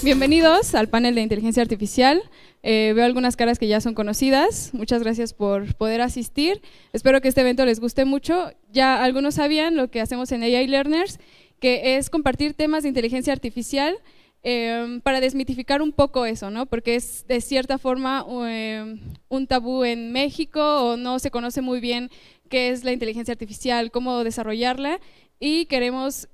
Bienvenidos al panel de inteligencia artificial. Veo algunas caras que ya son conocidas. Muchas gracias por poder asistir. Espero que este evento les guste mucho. Ya algunos sabían lo que hacemos en AI Learners, que es compartir temas de inteligencia artificial para desmitificar un poco eso, ¿no? Porque es de cierta forma un tabú en México, o no se conoce muy bien qué es la inteligencia artificial, cómo desarrollarla, y queremos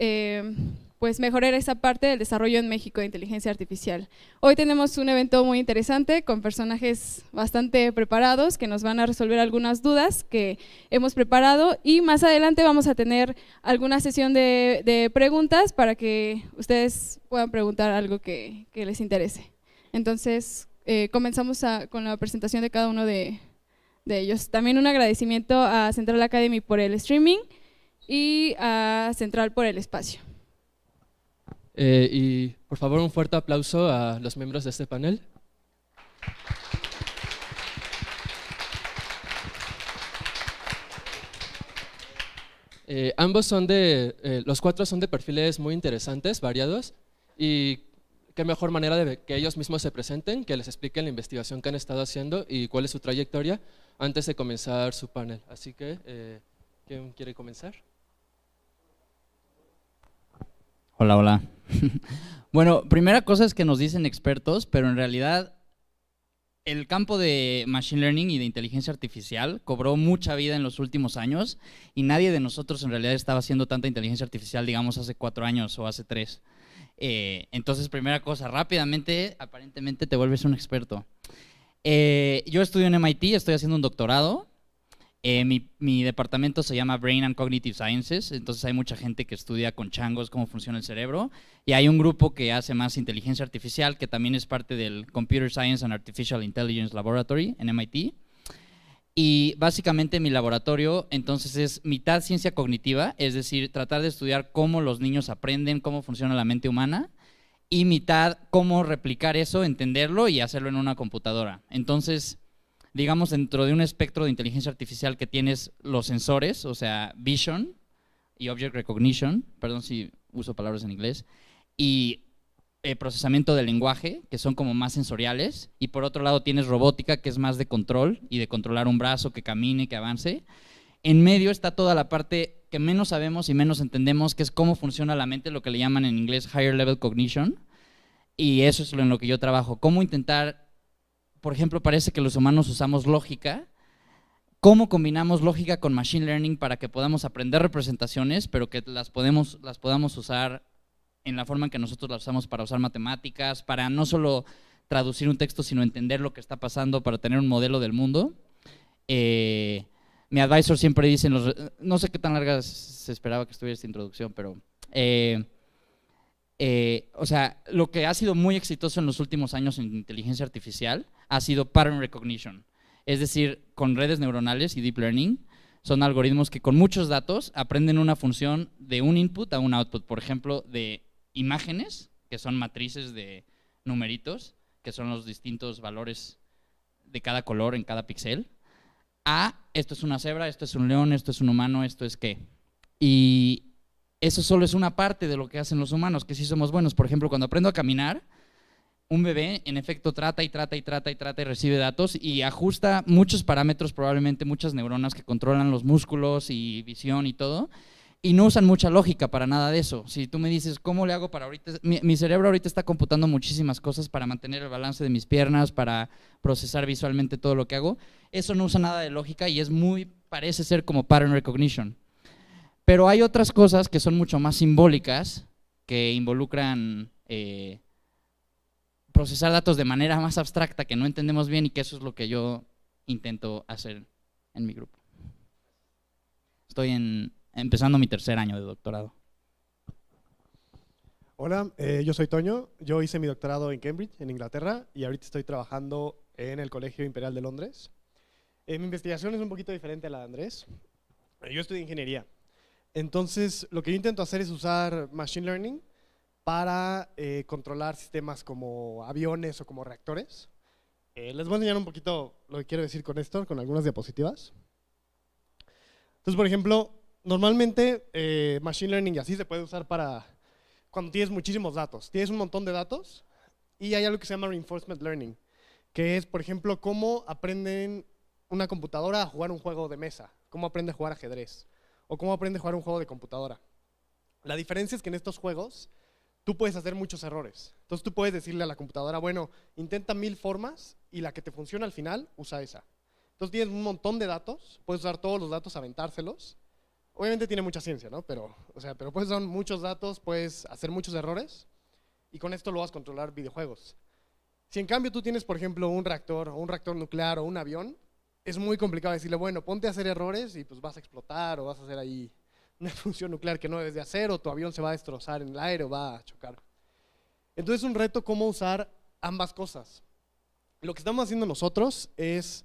pues mejorar esa parte del desarrollo en México de inteligencia artificial. Hoy tenemos un evento muy interesante con personajes bastante preparados que nos van a resolver algunas dudas que hemos preparado, y más adelante vamos a tener alguna sesión de preguntas para que ustedes puedan preguntar algo que les interese. Entonces, comenzamos con la presentación de cada uno de ellos. También un agradecimiento a Central Academy por el streaming y a Central por el espacio. Y por favor, un fuerte aplauso a los miembros de este panel. Los cuatro son de perfiles muy interesantes, variados, y qué mejor manera de que ellos mismos se presenten, que les expliquen la investigación que han estado haciendo y cuál es su trayectoria antes de comenzar su panel. Así que, ¿quién quiere comenzar? Hola, hola. Bueno, primera cosa es que nos dicen expertos, pero en realidad el campo de Machine Learning y de inteligencia artificial cobró mucha vida en los últimos años, y nadie de nosotros en realidad estaba haciendo tanta inteligencia artificial, digamos, hace 4 años o hace 3. Entonces, primera cosa, rápidamente, aparentemente te vuelves un experto. Yo estudio en MIT, estoy haciendo un doctorado. Mi departamento se llama Brain and Cognitive Sciences, entonces hay mucha gente que estudia con changos cómo funciona el cerebro, y hay un grupo que hace más inteligencia artificial, que también es parte del Computer Science and Artificial Intelligence Laboratory en MIT. Y básicamente mi laboratorio entonces es mitad ciencia cognitiva, es decir, tratar de estudiar cómo los niños aprenden, cómo funciona la mente humana, y mitad cómo replicar eso, entenderlo y hacerlo en una computadora. Entonces, digamos, dentro de un espectro de inteligencia artificial que tienes los sensores, o sea, vision y object recognition, perdón si uso palabras en inglés, y procesamiento del lenguaje, que son como más sensoriales, y por otro lado tienes robótica, que es más de control y de controlar un brazo, que camine, que avance. En medio está toda la parte que menos sabemos y menos entendemos, que es cómo funciona la mente, lo que le llaman en inglés higher level cognition, y eso es en lo que yo trabajo, cómo intentar. Por ejemplo, parece que los humanos usamos lógica. ¿Cómo combinamos lógica con machine learning para que podamos aprender representaciones, pero que las podamos usar en la forma en que nosotros las usamos para usar matemáticas, para no solo traducir un texto, sino entender lo que está pasando, para tener un modelo del mundo? Mi advisor siempre dice, no sé qué tan larga se esperaba que estuviera esta introducción, pero o sea, lo que ha sido muy exitoso en los últimos años en inteligencia artificial ha sido pattern recognition, es decir, con redes neuronales y deep learning. Son algoritmos que con muchos datos aprenden una función de un input a un output, por ejemplo, de imágenes, que son matrices de numeritos, que son los distintos valores de cada color en cada píxel, a esto es una cebra, esto es un león, esto es un humano, esto es qué. Y eso solo es una parte de lo que hacen los humanos, que sí somos buenos. Por ejemplo, cuando aprendo a caminar, un bebé en efecto trata y recibe datos y ajusta muchos parámetros, probablemente muchas neuronas que controlan los músculos y visión y todo, y no usan mucha lógica para nada de eso. Si tú me dices, ¿cómo le hago para ahorita? Mi cerebro ahorita está computando muchísimas cosas para mantener el balance de mis piernas, para procesar visualmente todo lo que hago. Eso no usa nada de lógica y parece ser como pattern recognition. Pero hay otras cosas que son mucho más simbólicas, que involucran procesar datos de manera más abstracta, que no entendemos bien, y que eso es lo que yo intento hacer en mi grupo. Estoy empezando mi 3er año de doctorado. Hola, yo soy Toño. Yo hice mi doctorado en Cambridge, en Inglaterra, y ahorita estoy trabajando en el Colegio Imperial de Londres. Mi investigación es un poquito diferente a la de Andrés. Yo estudié ingeniería. Entonces, lo que yo intento hacer es usar Machine Learning para controlar sistemas como aviones o como reactores. Les voy a enseñar un poquito lo que quiero decir con esto, con algunas diapositivas. Entonces, por ejemplo, Normalmente, Machine Learning y así se puede usar para cuando tienes muchísimos datos. Tienes un montón de datos y hay algo que se llama Reinforcement Learning, que es, por ejemplo, cómo aprenden una computadora a jugar un juego de mesa, cómo aprende a jugar ajedrez, o cómo aprende a jugar un juego de computadora. La diferencia es que en estos juegos tú puedes hacer muchos errores. Entonces tú puedes decirle a la computadora, bueno, intenta 1000 formas y la que te funciona al final, usa esa. Entonces tienes un montón de datos, puedes usar todos los datos, aventárselos. Obviamente tiene mucha ciencia, ¿no? Pero puedes usar muchos datos, puedes hacer muchos errores y con esto lo vas a controlar videojuegos. Si en cambio tú tienes, por ejemplo, un reactor nuclear o un avión, es muy complicado decirle, bueno, ponte a hacer errores y pues vas a explotar o vas a hacer ahí una función nuclear que no debes de hacer, o tu avión se va a destrozar en el aire o va a chocar. Entonces es un reto cómo usar ambas cosas. Lo que estamos haciendo nosotros es,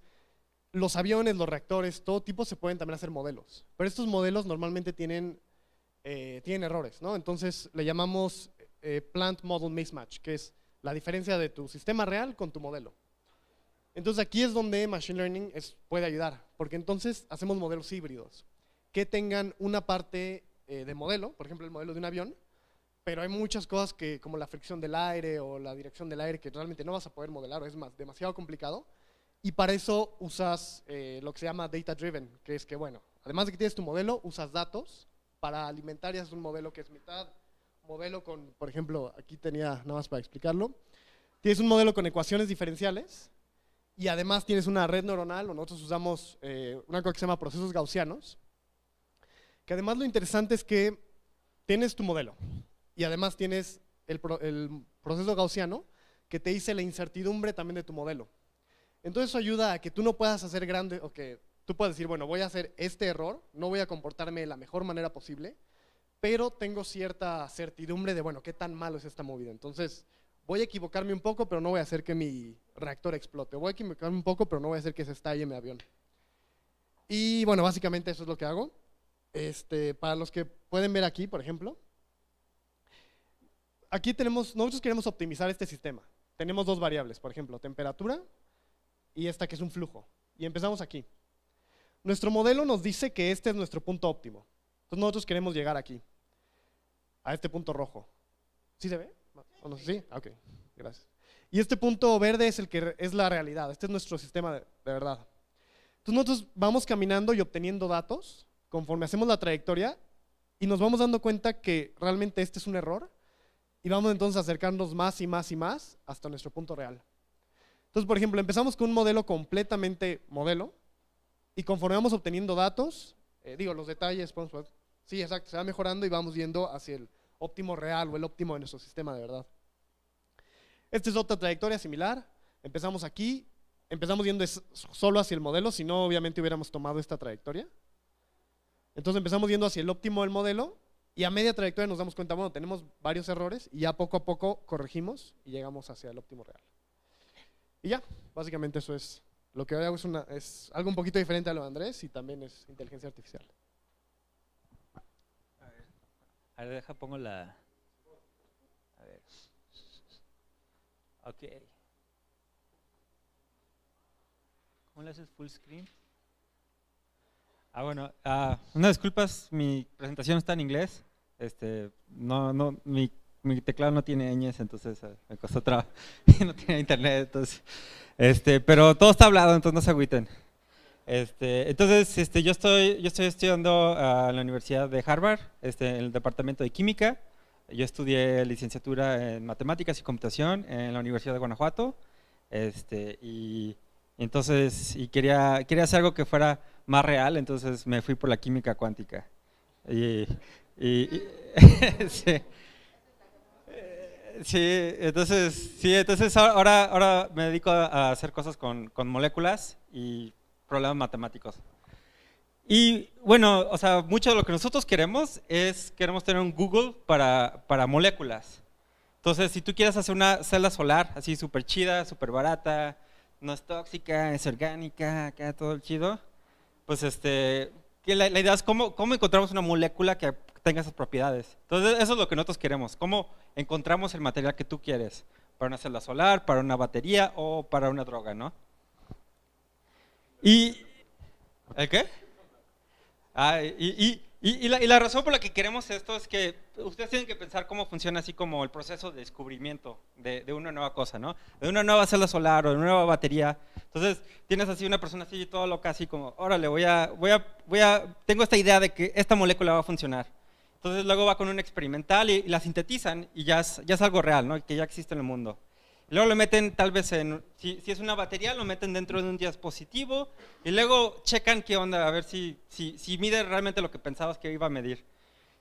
los aviones, los reactores, todo tipo se pueden también hacer modelos, pero estos modelos normalmente tienen errores, ¿no? Entonces le llamamos Plant Model Mismatch, que es la diferencia de tu sistema real con tu modelo. Entonces aquí es donde Machine Learning puede ayudar, porque entonces hacemos modelos híbridos que tengan una parte de modelo, por ejemplo el modelo de un avión, pero hay muchas cosas que, como la fricción del aire o la dirección del aire, que realmente no vas a poder modelar, o es demasiado complicado, y para eso usas lo que se llama Data Driven, que es que, bueno, además de que tienes tu modelo, usas datos para alimentar y haces un modelo que es mitad modelo con, por ejemplo, aquí tenía nada más para explicarlo, tienes un modelo con ecuaciones diferenciales y además tienes una red neuronal, o nosotros usamos una cosa que se llama procesos gaussianos, que además lo interesante es que tienes tu modelo y además tienes el proceso gaussiano que te dice la incertidumbre también de tu modelo. Entonces eso ayuda a que tú no puedas hacer grande, o que tú puedas decir, bueno, voy a hacer este error, no voy a comportarme de la mejor manera posible, pero tengo cierta certidumbre de, bueno, qué tan malo es esta movida. Entonces voy a equivocarme un poco, pero no voy a hacer que mi reactor explote. Voy a equivocarme un poco, pero no voy a hacer que se estalle mi avión. Y bueno, básicamente eso es lo que hago. Para los que pueden ver aquí, por ejemplo, aquí nosotros queremos optimizar este sistema. Tenemos dos variables, por ejemplo, temperatura y esta que es un flujo. Y empezamos aquí. Nuestro modelo nos dice que este es nuestro punto óptimo. Entonces nosotros queremos llegar aquí, a este punto rojo. ¿Sí se ve? ¿O no? ¿Sí? Ok, gracias. Y este punto verde es el que es la realidad. Este es nuestro sistema de verdad. Entonces nosotros vamos caminando y obteniendo datos conforme hacemos la trayectoria y nos vamos dando cuenta que realmente este es un error y vamos entonces a acercarnos más y más y más hasta nuestro punto real. Entonces, por ejemplo, empezamos con un modelo completamente modelo y conforme vamos obteniendo datos, los detalles, sí, exacto, se va mejorando y vamos yendo hacia el óptimo real o el óptimo de nuestro sistema de verdad. Esta es otra trayectoria similar. Empezamos aquí, empezamos yendo solo hacia el modelo, si no obviamente hubiéramos tomado esta trayectoria. Entonces empezamos yendo hacia el óptimo del modelo y a media trayectoria nos damos cuenta, bueno, tenemos varios errores y ya poco a poco corregimos y llegamos hacia el óptimo real. Y ya, básicamente eso es lo que hago, es algo un poquito diferente a lo de Andrés y también es inteligencia artificial. A ver, pongo la... A ver. Ok. ¿Cómo le haces full screen? Bueno, unas disculpas, mi presentación está en inglés. Mi teclado no tiene ñes, entonces me costó trabajo. No tiene internet, entonces. Pero todo está hablado, entonces no se agüiten. Entonces, yo estoy estudiando en la Universidad de Harvard, en el departamento de química. Yo estudié licenciatura en matemáticas y computación en la Universidad de Guanajuato. Y quería hacer algo que fuera más real, entonces me fui por la química cuántica. Entonces ahora me dedico a hacer cosas con moléculas y problemas matemáticos. Y bueno, o sea, mucho de lo que nosotros queremos tener un Google para moléculas. Entonces, si tú quieres hacer una celda solar así súper chida, súper barata, no es tóxica, es orgánica, queda todo el chido, pues que la idea es cómo encontramos una molécula que tenga esas propiedades. Entonces, eso es lo que nosotros queremos, cómo encontramos el material que tú quieres para una celda solar, para una batería o para una droga, ¿no? ¿Y el qué? Y la razón por la que queremos esto es que ustedes tienen que pensar cómo funciona así como el proceso de descubrimiento de una nueva cosa, ¿no? De una nueva celda solar o de una nueva batería. Entonces, tienes así una persona así toda loca, así como, órale, tengo esta idea de que esta molécula va a funcionar. Entonces, luego va con un experimental y la sintetizan y ya es algo real, ¿no? Que ya existe en el mundo. Luego lo meten tal vez si es una batería, lo meten dentro de un dispositivo y luego checan qué onda, a ver si mide realmente lo que pensabas que iba a medir.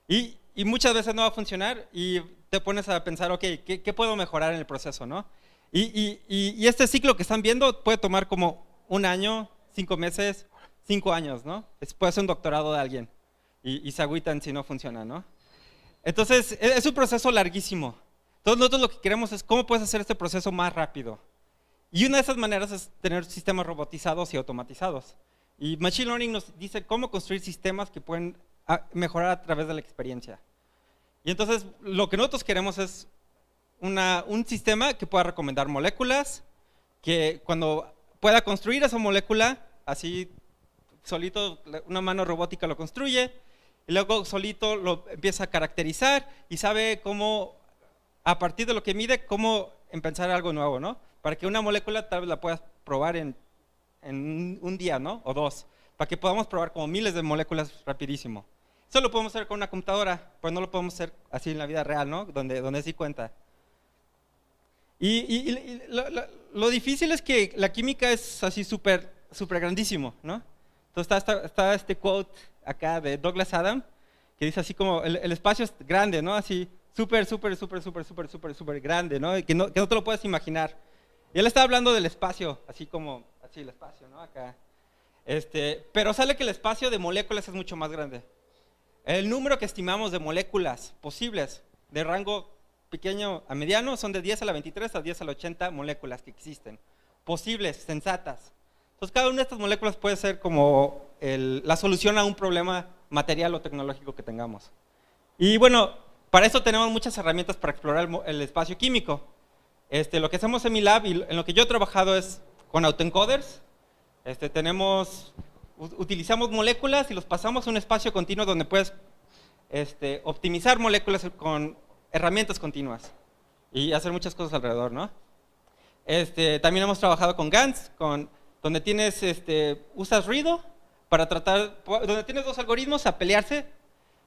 Y muchas veces no va a funcionar y te pones a pensar, ok, ¿qué puedo mejorar en el proceso, no? Y este ciclo que están viendo puede tomar como 1 año, 5 meses, 5 años, ¿no? Puede ser un doctorado de alguien y se agüitan si no funciona, ¿no? Entonces, es un proceso larguísimo. Entonces nosotros lo que queremos es cómo puedes hacer este proceso más rápido. Y una de esas maneras es tener sistemas robotizados y automatizados. Y Machine Learning nos dice cómo construir sistemas que pueden mejorar a través de la experiencia. Y entonces lo que nosotros queremos es un sistema que pueda recomendar moléculas, que cuando pueda construir esa molécula, así solito una mano robótica lo construye, y luego solito lo empieza a caracterizar y sabe cómo, a partir de lo que mide, cómo empezar algo nuevo, ¿no? Para que una molécula tal vez la puedas probar en un día, ¿no? O 2, para que podamos probar como miles de moléculas rapidísimo. Eso lo podemos hacer con una computadora, pero no lo podemos hacer así en la vida real, ¿no? Donde sí cuenta. Y lo difícil es que la química es así súper grandísimo, ¿no? Entonces está este quote acá de Douglas Adams, que dice así como, el espacio es grande, ¿no? Así, súper grande, ¿no? Que no te lo puedes imaginar. Y él está hablando del espacio, así como, así el espacio, ¿no? Acá. Pero sale que el espacio de moléculas es mucho más grande. El número que estimamos de moléculas posibles de rango pequeño a mediano son de 10 a la 23 a 10 a la 80 moléculas que existen. Posibles, sensatas. Entonces cada una de estas moléculas puede ser como la solución a un problema material o tecnológico que tengamos. Y bueno, para eso tenemos muchas herramientas para explorar el espacio químico. Lo que hacemos en mi lab y en lo que yo he trabajado es con autoencoders. Utilizamos moléculas y los pasamos a un espacio continuo donde puedes optimizar moléculas con herramientas continuas y hacer muchas cosas alrededor, ¿no? También hemos trabajado con GANs, donde usas ruido para donde tienes 2 algoritmos a pelearse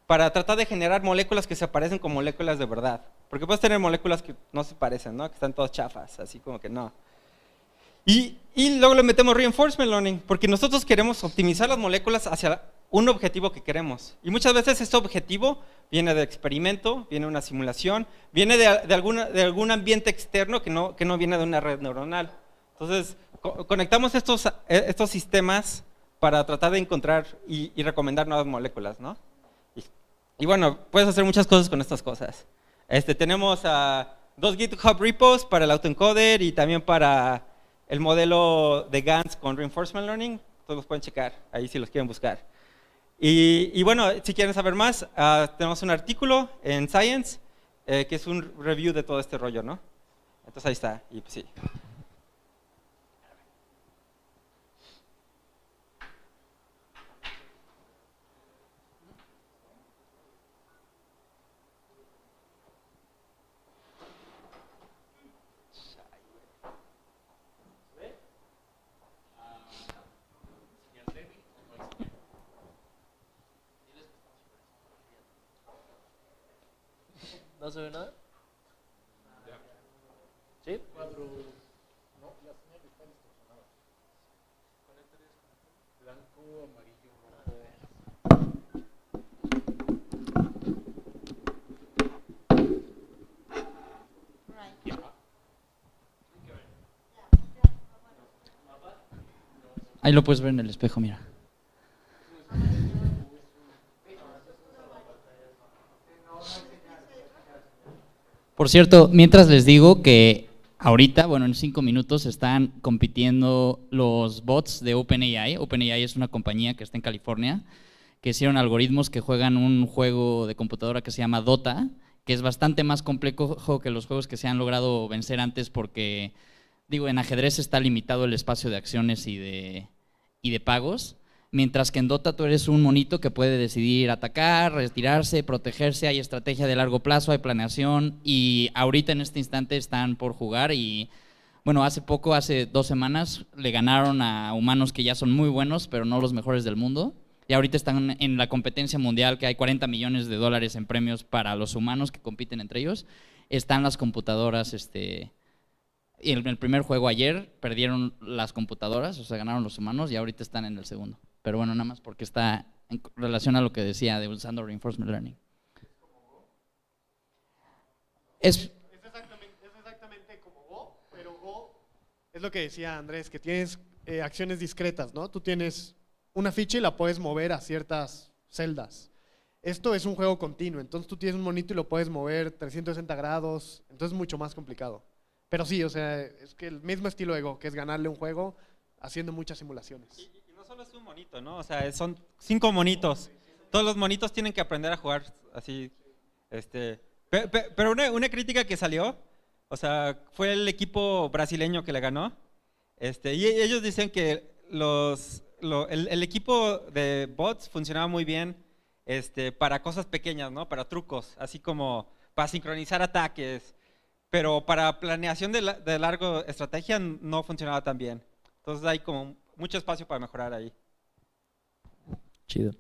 para tratar de generar moléculas que se parecen con moléculas de verdad. Porque puedes tener moléculas que no se parecen, ¿no? Que están todas chafas, así como que no. Y luego le metemos reinforcement learning, porque nosotros queremos optimizar las moléculas hacia un objetivo que queremos. Y muchas veces este objetivo viene de experimento, viene de una simulación, viene de algún ambiente externo que no viene de una red neuronal. Entonces, conectamos estos sistemas para tratar de encontrar y recomendar nuevas moléculas, ¿no? Y bueno, puedes hacer muchas cosas con estas cosas. Tenemos 2 GitHub repos para el autoencoder y también para el modelo de GANs con Reinforcement Learning. Todos los pueden checar ahí si los quieren buscar. Y bueno, si quieren saber más, tenemos un artículo en Science que es un review de todo este rollo, ¿no? Entonces ahí está, y pues sí. ¿No se ve nada? ¿Sí? Blanco, amarillo, Ahí lo puedes ver en el espejo, mira. Por cierto, mientras les digo que ahorita, bueno, en 5 minutos están compitiendo los bots de OpenAI. OpenAI es una compañía que está en California, que hicieron algoritmos que juegan un juego de computadora que se llama Dota, que es bastante más complejo que los juegos que se han logrado vencer antes porque, digo, en ajedrez está limitado el espacio de acciones y de pagos, Mientras que en Dota tú eres un monito que puede decidir atacar, retirarse, protegerse, hay estrategia de largo plazo, hay planeación y ahorita en este instante están por jugar y bueno, hace 2 semanas le ganaron a humanos que ya son muy buenos, pero no los mejores del mundo. Y ahorita están en la competencia mundial que hay $40 millones en premios para los humanos que compiten entre ellos. Están las computadoras, y en el primer juego ayer perdieron las computadoras, o sea, ganaron los humanos y ahorita están en el segundo. Pero bueno, nada más porque está en relación a lo que decía de usando Reinforcement Learning. Es exactamente como Go, pero Go es lo que decía Andrés, que tienes acciones discretas, ¿no? Tú tienes una ficha y la puedes mover a ciertas celdas. Esto es un juego continuo, entonces tú tienes un monito y lo puedes mover 360 grados, entonces es mucho más complicado. Pero sí, o sea, es que el mismo estilo de Go, que es ganarle un juego haciendo muchas simulaciones. Y no solo es un monito, ¿no? O sea, son 5 monitos. Todos los monitos tienen que aprender a jugar así. Pero una crítica que salió, o sea, fue el equipo brasileño que le ganó. Y ellos dicen que el equipo de bots funcionaba muy bien para cosas pequeñas, ¿no? Para trucos, así como para sincronizar ataques. Pero para planeación de largo estrategia no funcionaba tan bien. Entonces hay como mucho espacio para mejorar ahí. Chido.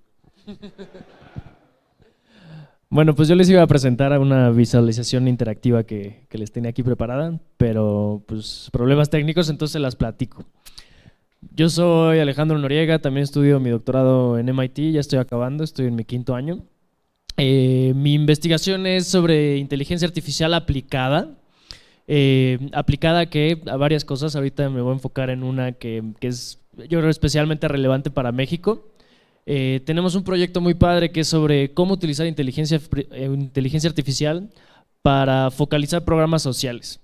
Bueno, pues yo les iba a presentar una visualización interactiva que les tenía aquí preparada, pero pues problemas técnicos, entonces se las platico. Yo soy Alejandro Noriega, también estudio mi doctorado en MIT, ya estoy acabando, estoy en mi 5º año. Mi investigación es sobre inteligencia artificial aplicada. Aplicada a varias cosas. Ahorita me voy a enfocar en una que es, yo creo, especialmente relevante para México. Tenemos un proyecto muy padre que es sobre cómo utilizar inteligencia artificial para focalizar programas sociales.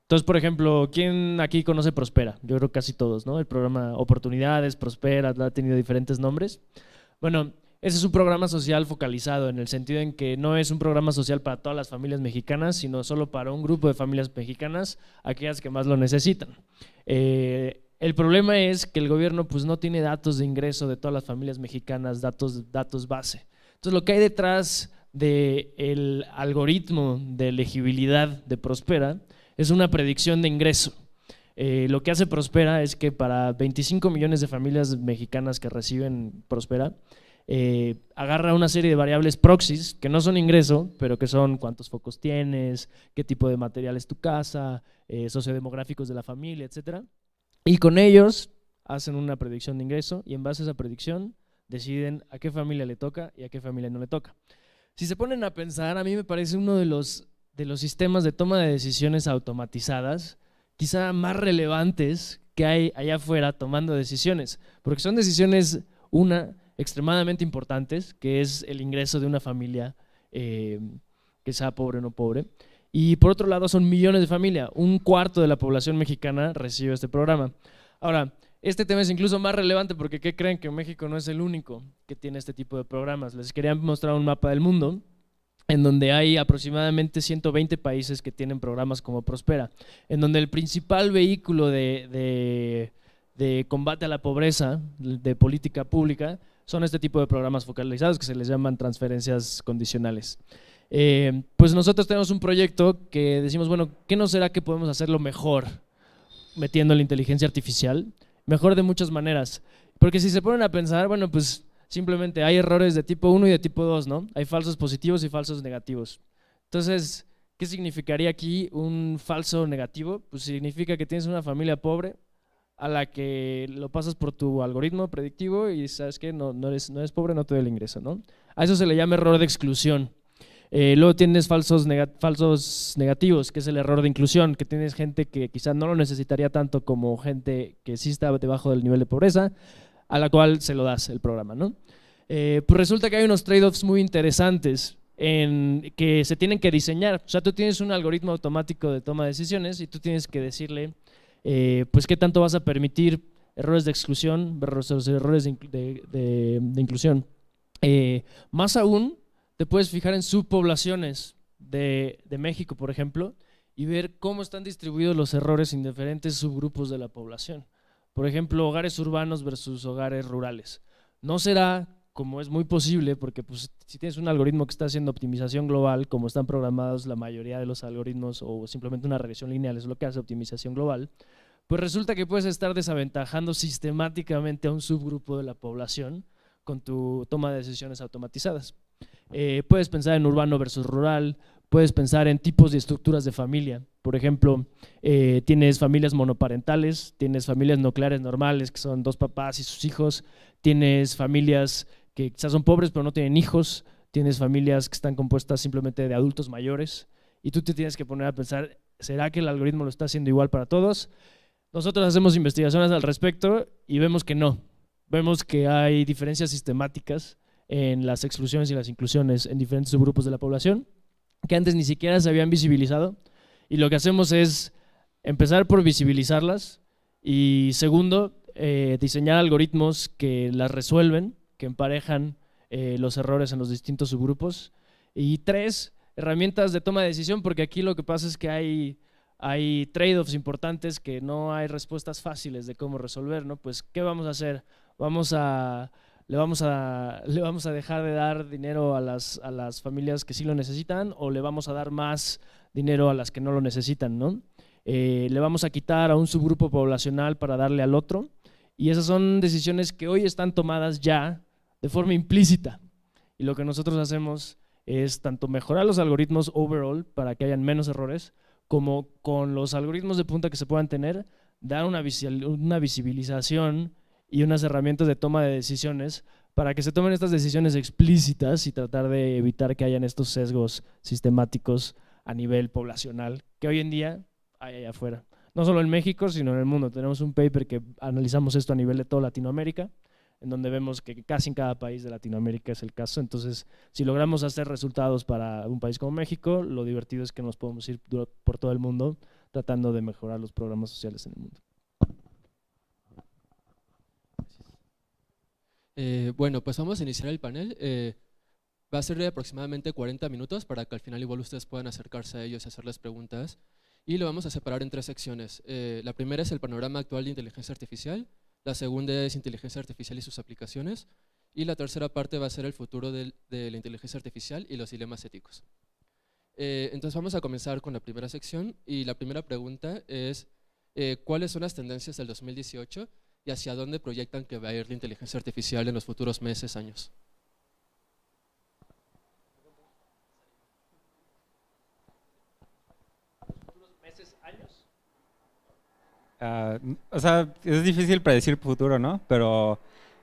Entonces, por ejemplo, ¿quién aquí conoce Prospera? Yo creo casi todos, ¿no? El programa Oportunidades, Prospera, ha tenido diferentes nombres. Bueno, ese es un programa social focalizado en el sentido en que no es un programa social para todas las familias mexicanas, sino solo para un grupo de familias mexicanas, aquellas que más lo necesitan. El problema es que el gobierno pues, no tiene datos de ingreso de todas las familias mexicanas, datos base. Entonces, lo que hay detrás del algoritmo de elegibilidad de Prospera es una predicción de ingreso. Lo que hace Prospera es que para 25 millones de familias mexicanas que reciben Prospera, agarra una serie de variables proxies que no son ingreso, pero que son cuántos focos tienes, qué tipo de material es tu casa, sociodemográficos de la familia, etcétera. Y con ellos hacen una predicción de ingreso y en base a esa predicción deciden a qué familia le toca y a qué familia no le toca. Si se ponen a pensar, a mí me parece uno de los sistemas de toma de decisiones automatizadas quizá más relevantes que hay allá afuera tomando decisiones, porque son decisiones, extremadamente importantes, que es el ingreso de una familia, que sea pobre o no pobre. Y por otro lado son millones de familias, 1/4 de la población mexicana recibe este programa. Ahora, este tema es incluso más relevante porque ¿qué creen? Que México no es el único que tiene este tipo de programas. Les quería mostrar un mapa del mundo en donde hay aproximadamente 120 países que tienen programas como Prospera, en donde el principal vehículo de combate a la pobreza, de política pública, son este tipo de programas focalizados que se les llaman transferencias condicionales. Pues nosotros tenemos un proyecto que decimos, bueno, ¿qué no será que podemos hacerlo mejor metiendo la inteligencia artificial? Mejor de muchas maneras, porque si se ponen a pensar, bueno, pues simplemente hay errores de tipo 1 y de tipo 2, ¿no? Hay falsos positivos y falsos negativos. Entonces, ¿qué significaría aquí un falso negativo? Pues significa que tienes una familia pobre a la que lo pasas por tu algoritmo predictivo y sabes que no eres pobre, no te da el ingreso, ¿no? A eso se le llama error de exclusión. Luego tienes falsos negativos, que es el error de inclusión, que tienes gente que quizá no lo necesitaría tanto como gente que sí está debajo del nivel de pobreza, a la cual se lo das el programa, ¿no? Pues resulta que hay unos trade-offs muy interesantes que se tienen que diseñar. O sea, tú tienes un algoritmo automático de toma de decisiones y tú tienes que decirle pues qué tanto vas a permitir errores de exclusión versus errores de inclusión. Más aún, te puedes fijar en subpoblaciones de México, por ejemplo, y ver cómo están distribuidos los errores en diferentes subgrupos de la población. Por ejemplo, hogares urbanos versus hogares rurales. No será, como es muy posible, porque pues, si tienes un algoritmo que está haciendo optimización global, como están programados la mayoría de los algoritmos, o simplemente una regresión lineal es lo que hace optimización global, pues resulta que puedes estar desaventajando sistemáticamente a un subgrupo de la población con tu toma de decisiones automatizadas. Puedes pensar en urbano versus rural, puedes pensar en tipos de estructuras de familia. Por ejemplo, tienes familias monoparentales, tienes familias nucleares normales, que son 2 papás y sus hijos, tienes familias que quizás son pobres pero no tienen hijos, tienes familias que están compuestas simplemente de adultos mayores, y tú te tienes que poner a pensar, ¿será que el algoritmo lo está haciendo igual para todos? Nosotros hacemos investigaciones al respecto y vemos que no. Vemos que hay diferencias sistemáticas en las exclusiones y las inclusiones en diferentes subgrupos de la población que antes ni siquiera se habían visibilizado, y lo que hacemos es empezar por visibilizarlas y segundo, diseñar algoritmos que las resuelven, que emparejan los errores en los distintos subgrupos, y 3, herramientas de toma de decisión, porque aquí lo que pasa es que hay trade-offs importantes que no hay respuestas fáciles de cómo resolver, ¿no? Pues, ¿qué vamos a hacer? ¿Le vamos a dejar de dar dinero a las familias que sí lo necesitan, o le vamos a dar más dinero a las que no lo necesitan, ¿no? Le vamos a quitar a un subgrupo poblacional para darle al otro, y esas son decisiones que hoy están tomadas ya de forma implícita, y lo que nosotros hacemos es tanto mejorar los algoritmos overall para que hayan menos errores, como con los algoritmos de punta que se puedan tener, dar una visibilización y unas herramientas de toma de decisiones para que se tomen estas decisiones explícitas y tratar de evitar que hayan estos sesgos sistemáticos a nivel poblacional que hoy en día hay allá afuera. No solo en México, sino en el mundo. Tenemos un paper que analizamos esto a nivel de toda Latinoamérica, en donde vemos que casi en cada país de Latinoamérica es el caso. Entonces, si logramos hacer resultados para un país como México, lo divertido es que nos podemos ir por todo el mundo tratando de mejorar los programas sociales en el mundo. Bueno, pues vamos a iniciar el panel. Va a ser de aproximadamente 40 minutos para que al final igual ustedes puedan acercarse a ellos y hacerles preguntas. Y lo vamos a separar en 3 secciones. La primera es el panorama actual de inteligencia artificial, la segunda es inteligencia artificial y sus aplicaciones, y la tercera parte va a ser el futuro de la inteligencia artificial y los dilemas éticos. Entonces vamos a comenzar con la primera sección, y la primera pregunta es ¿cuáles son las tendencias del 2018 y hacia dónde proyectan que va a ir la inteligencia artificial en los futuros meses, años? O sea, es difícil predecir el futuro, ¿no? Pero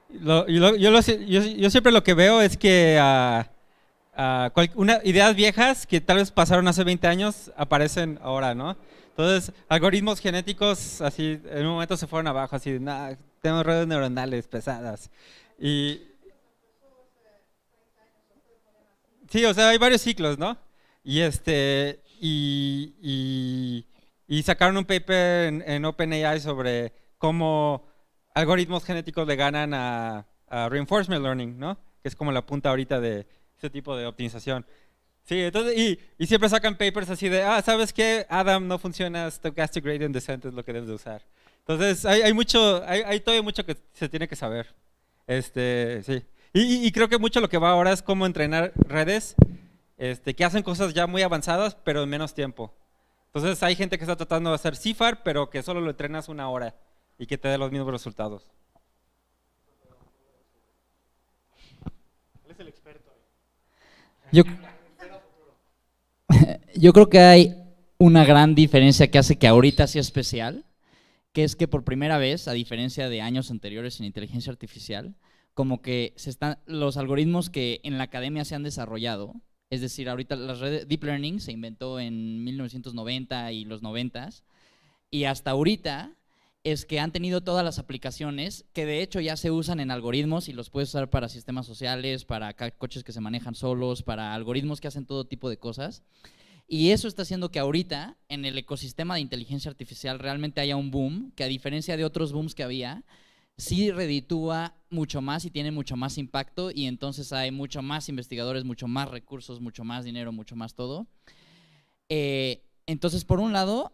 yo siempre lo que veo es que ideas viejas que tal vez pasaron hace 20 años aparecen ahora, ¿no? Entonces, algoritmos genéticos así en un momento se fueron abajo, así, tenemos redes neuronales pesadas. Y sí, o sea, hay varios ciclos, ¿no? Y sacaron un paper en OpenAI sobre cómo algoritmos genéticos le ganan a reinforcement learning, ¿no? Que es como la punta ahorita de ese tipo de optimización. Sí, entonces, y siempre sacan papers así de, ¿sabes qué? Adam no funciona, stochastic gradient descent es lo que debes de usar. Entonces, hay todavía mucho que se tiene que saber. Sí. Y creo que mucho lo que va ahora es cómo entrenar redes que hacen cosas ya muy avanzadas, pero en menos tiempo. Entonces, hay gente que está tratando de hacer CIFAR, pero que solo lo entrenas 1 hora y que te dé los mismos resultados. Él es el experto. Yo creo que hay una gran diferencia que hace que ahorita sea especial, que es que por primera vez, a diferencia de años anteriores en inteligencia artificial, como que los algoritmos que en la academia se han desarrollado, es decir, ahorita las redes Deep Learning se inventó en 1990 y los 90s, y hasta ahorita es que han tenido todas las aplicaciones que de hecho ya se usan en algoritmos y los puedes usar para sistemas sociales, para coches que se manejan solos, para algoritmos que hacen todo tipo de cosas. Y eso está haciendo que ahorita en el ecosistema de inteligencia artificial realmente haya un boom, que a diferencia de otros booms que había, sí reditúa mucho más y tiene mucho más impacto, y entonces hay mucho más investigadores, mucho más recursos, mucho más dinero, mucho más todo. Entonces, por un lado,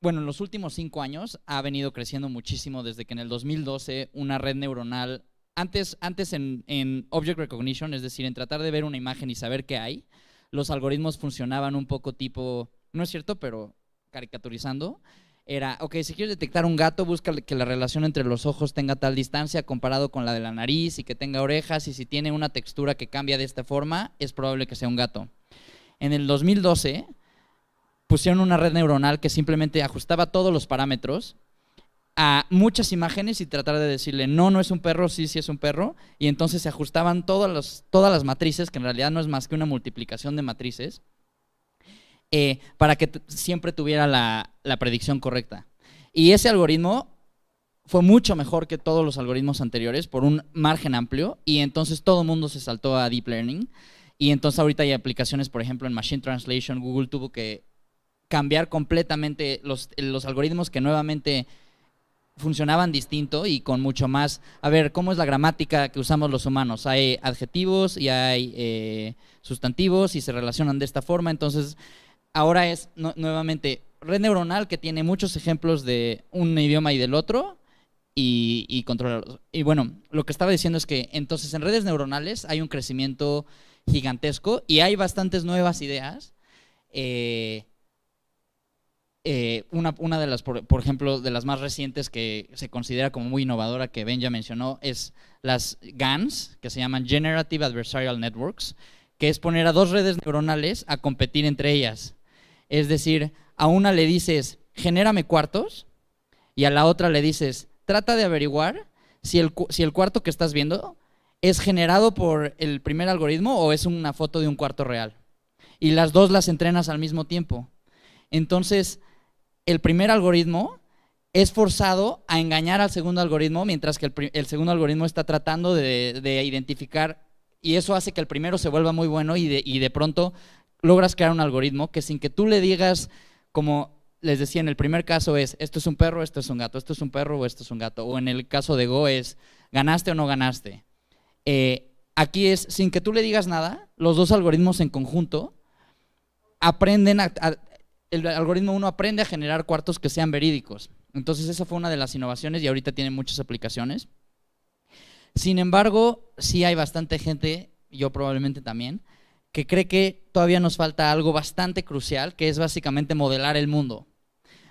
bueno, en los últimos 5 años ha venido creciendo muchísimo desde que en el 2012 una red neuronal antes en Object Recognition, es decir, en tratar de ver una imagen y saber qué hay, los algoritmos funcionaban un poco tipo, no es cierto, pero caricaturizando, era, ok, si quieres detectar un gato, busca que la relación entre los ojos tenga tal distancia comparado con la de la nariz y que tenga orejas, y si tiene una textura que cambia de esta forma, es probable que sea un gato. En el 2012 pusieron una red neuronal que simplemente ajustaba todos los parámetros a muchas imágenes y tratar de decirle, no, no es un perro, sí, sí es un perro, y entonces se ajustaban todas las matrices, que en realidad no es más que una multiplicación de matrices, para que siempre tuviera la predicción correcta. Y ese algoritmo fue mucho mejor que todos los algoritmos anteriores por un margen amplio, y entonces todo el mundo se saltó a Deep Learning, y entonces ahorita hay aplicaciones, por ejemplo, en Machine Translation. Google tuvo que cambiar completamente los algoritmos que nuevamente funcionaban distinto y con mucho más, a ver, ¿cómo es la gramática que usamos los humanos? Hay adjetivos y hay sustantivos y se relacionan de esta forma, entonces ahora es nuevamente red neuronal que tiene muchos ejemplos de un idioma y del otro y controlarlos. Y bueno, lo que estaba diciendo es que entonces en redes neuronales hay un crecimiento gigantesco y hay bastantes nuevas ideas. Una de las, por ejemplo, de las más recientes que se considera como muy innovadora, que Ben ya mencionó, es las GANs, que se llaman Generative Adversarial Networks, que es poner a dos redes neuronales a competir entre ellas. Es decir, a una le dices, genérame cuartos, y a la otra le dices, trata de averiguar si el cuarto que estás viendo es generado por el primer algoritmo o es una foto de un cuarto real. Y las dos las entrenas al mismo tiempo. Entonces, el primer algoritmo es forzado a engañar al segundo algoritmo, mientras que el segundo algoritmo está tratando de identificar, y eso hace que el primero se vuelva muy bueno y de pronto logras crear un algoritmo que sin que tú le digas, como les decía en el primer caso es, esto es un perro, esto es un gato, esto es un perro o esto es un gato, o en el caso de Go es, ganaste o no ganaste. Aquí es, sin que tú le digas nada, los dos algoritmos en conjunto aprenden el algoritmo 1 aprende a generar cuartos que sean verídicos. Entonces esa fue una de las innovaciones y ahorita tiene muchas aplicaciones. Sin embargo, sí hay bastante gente, yo probablemente también, que cree que todavía nos falta algo bastante crucial, que es básicamente modelar el mundo.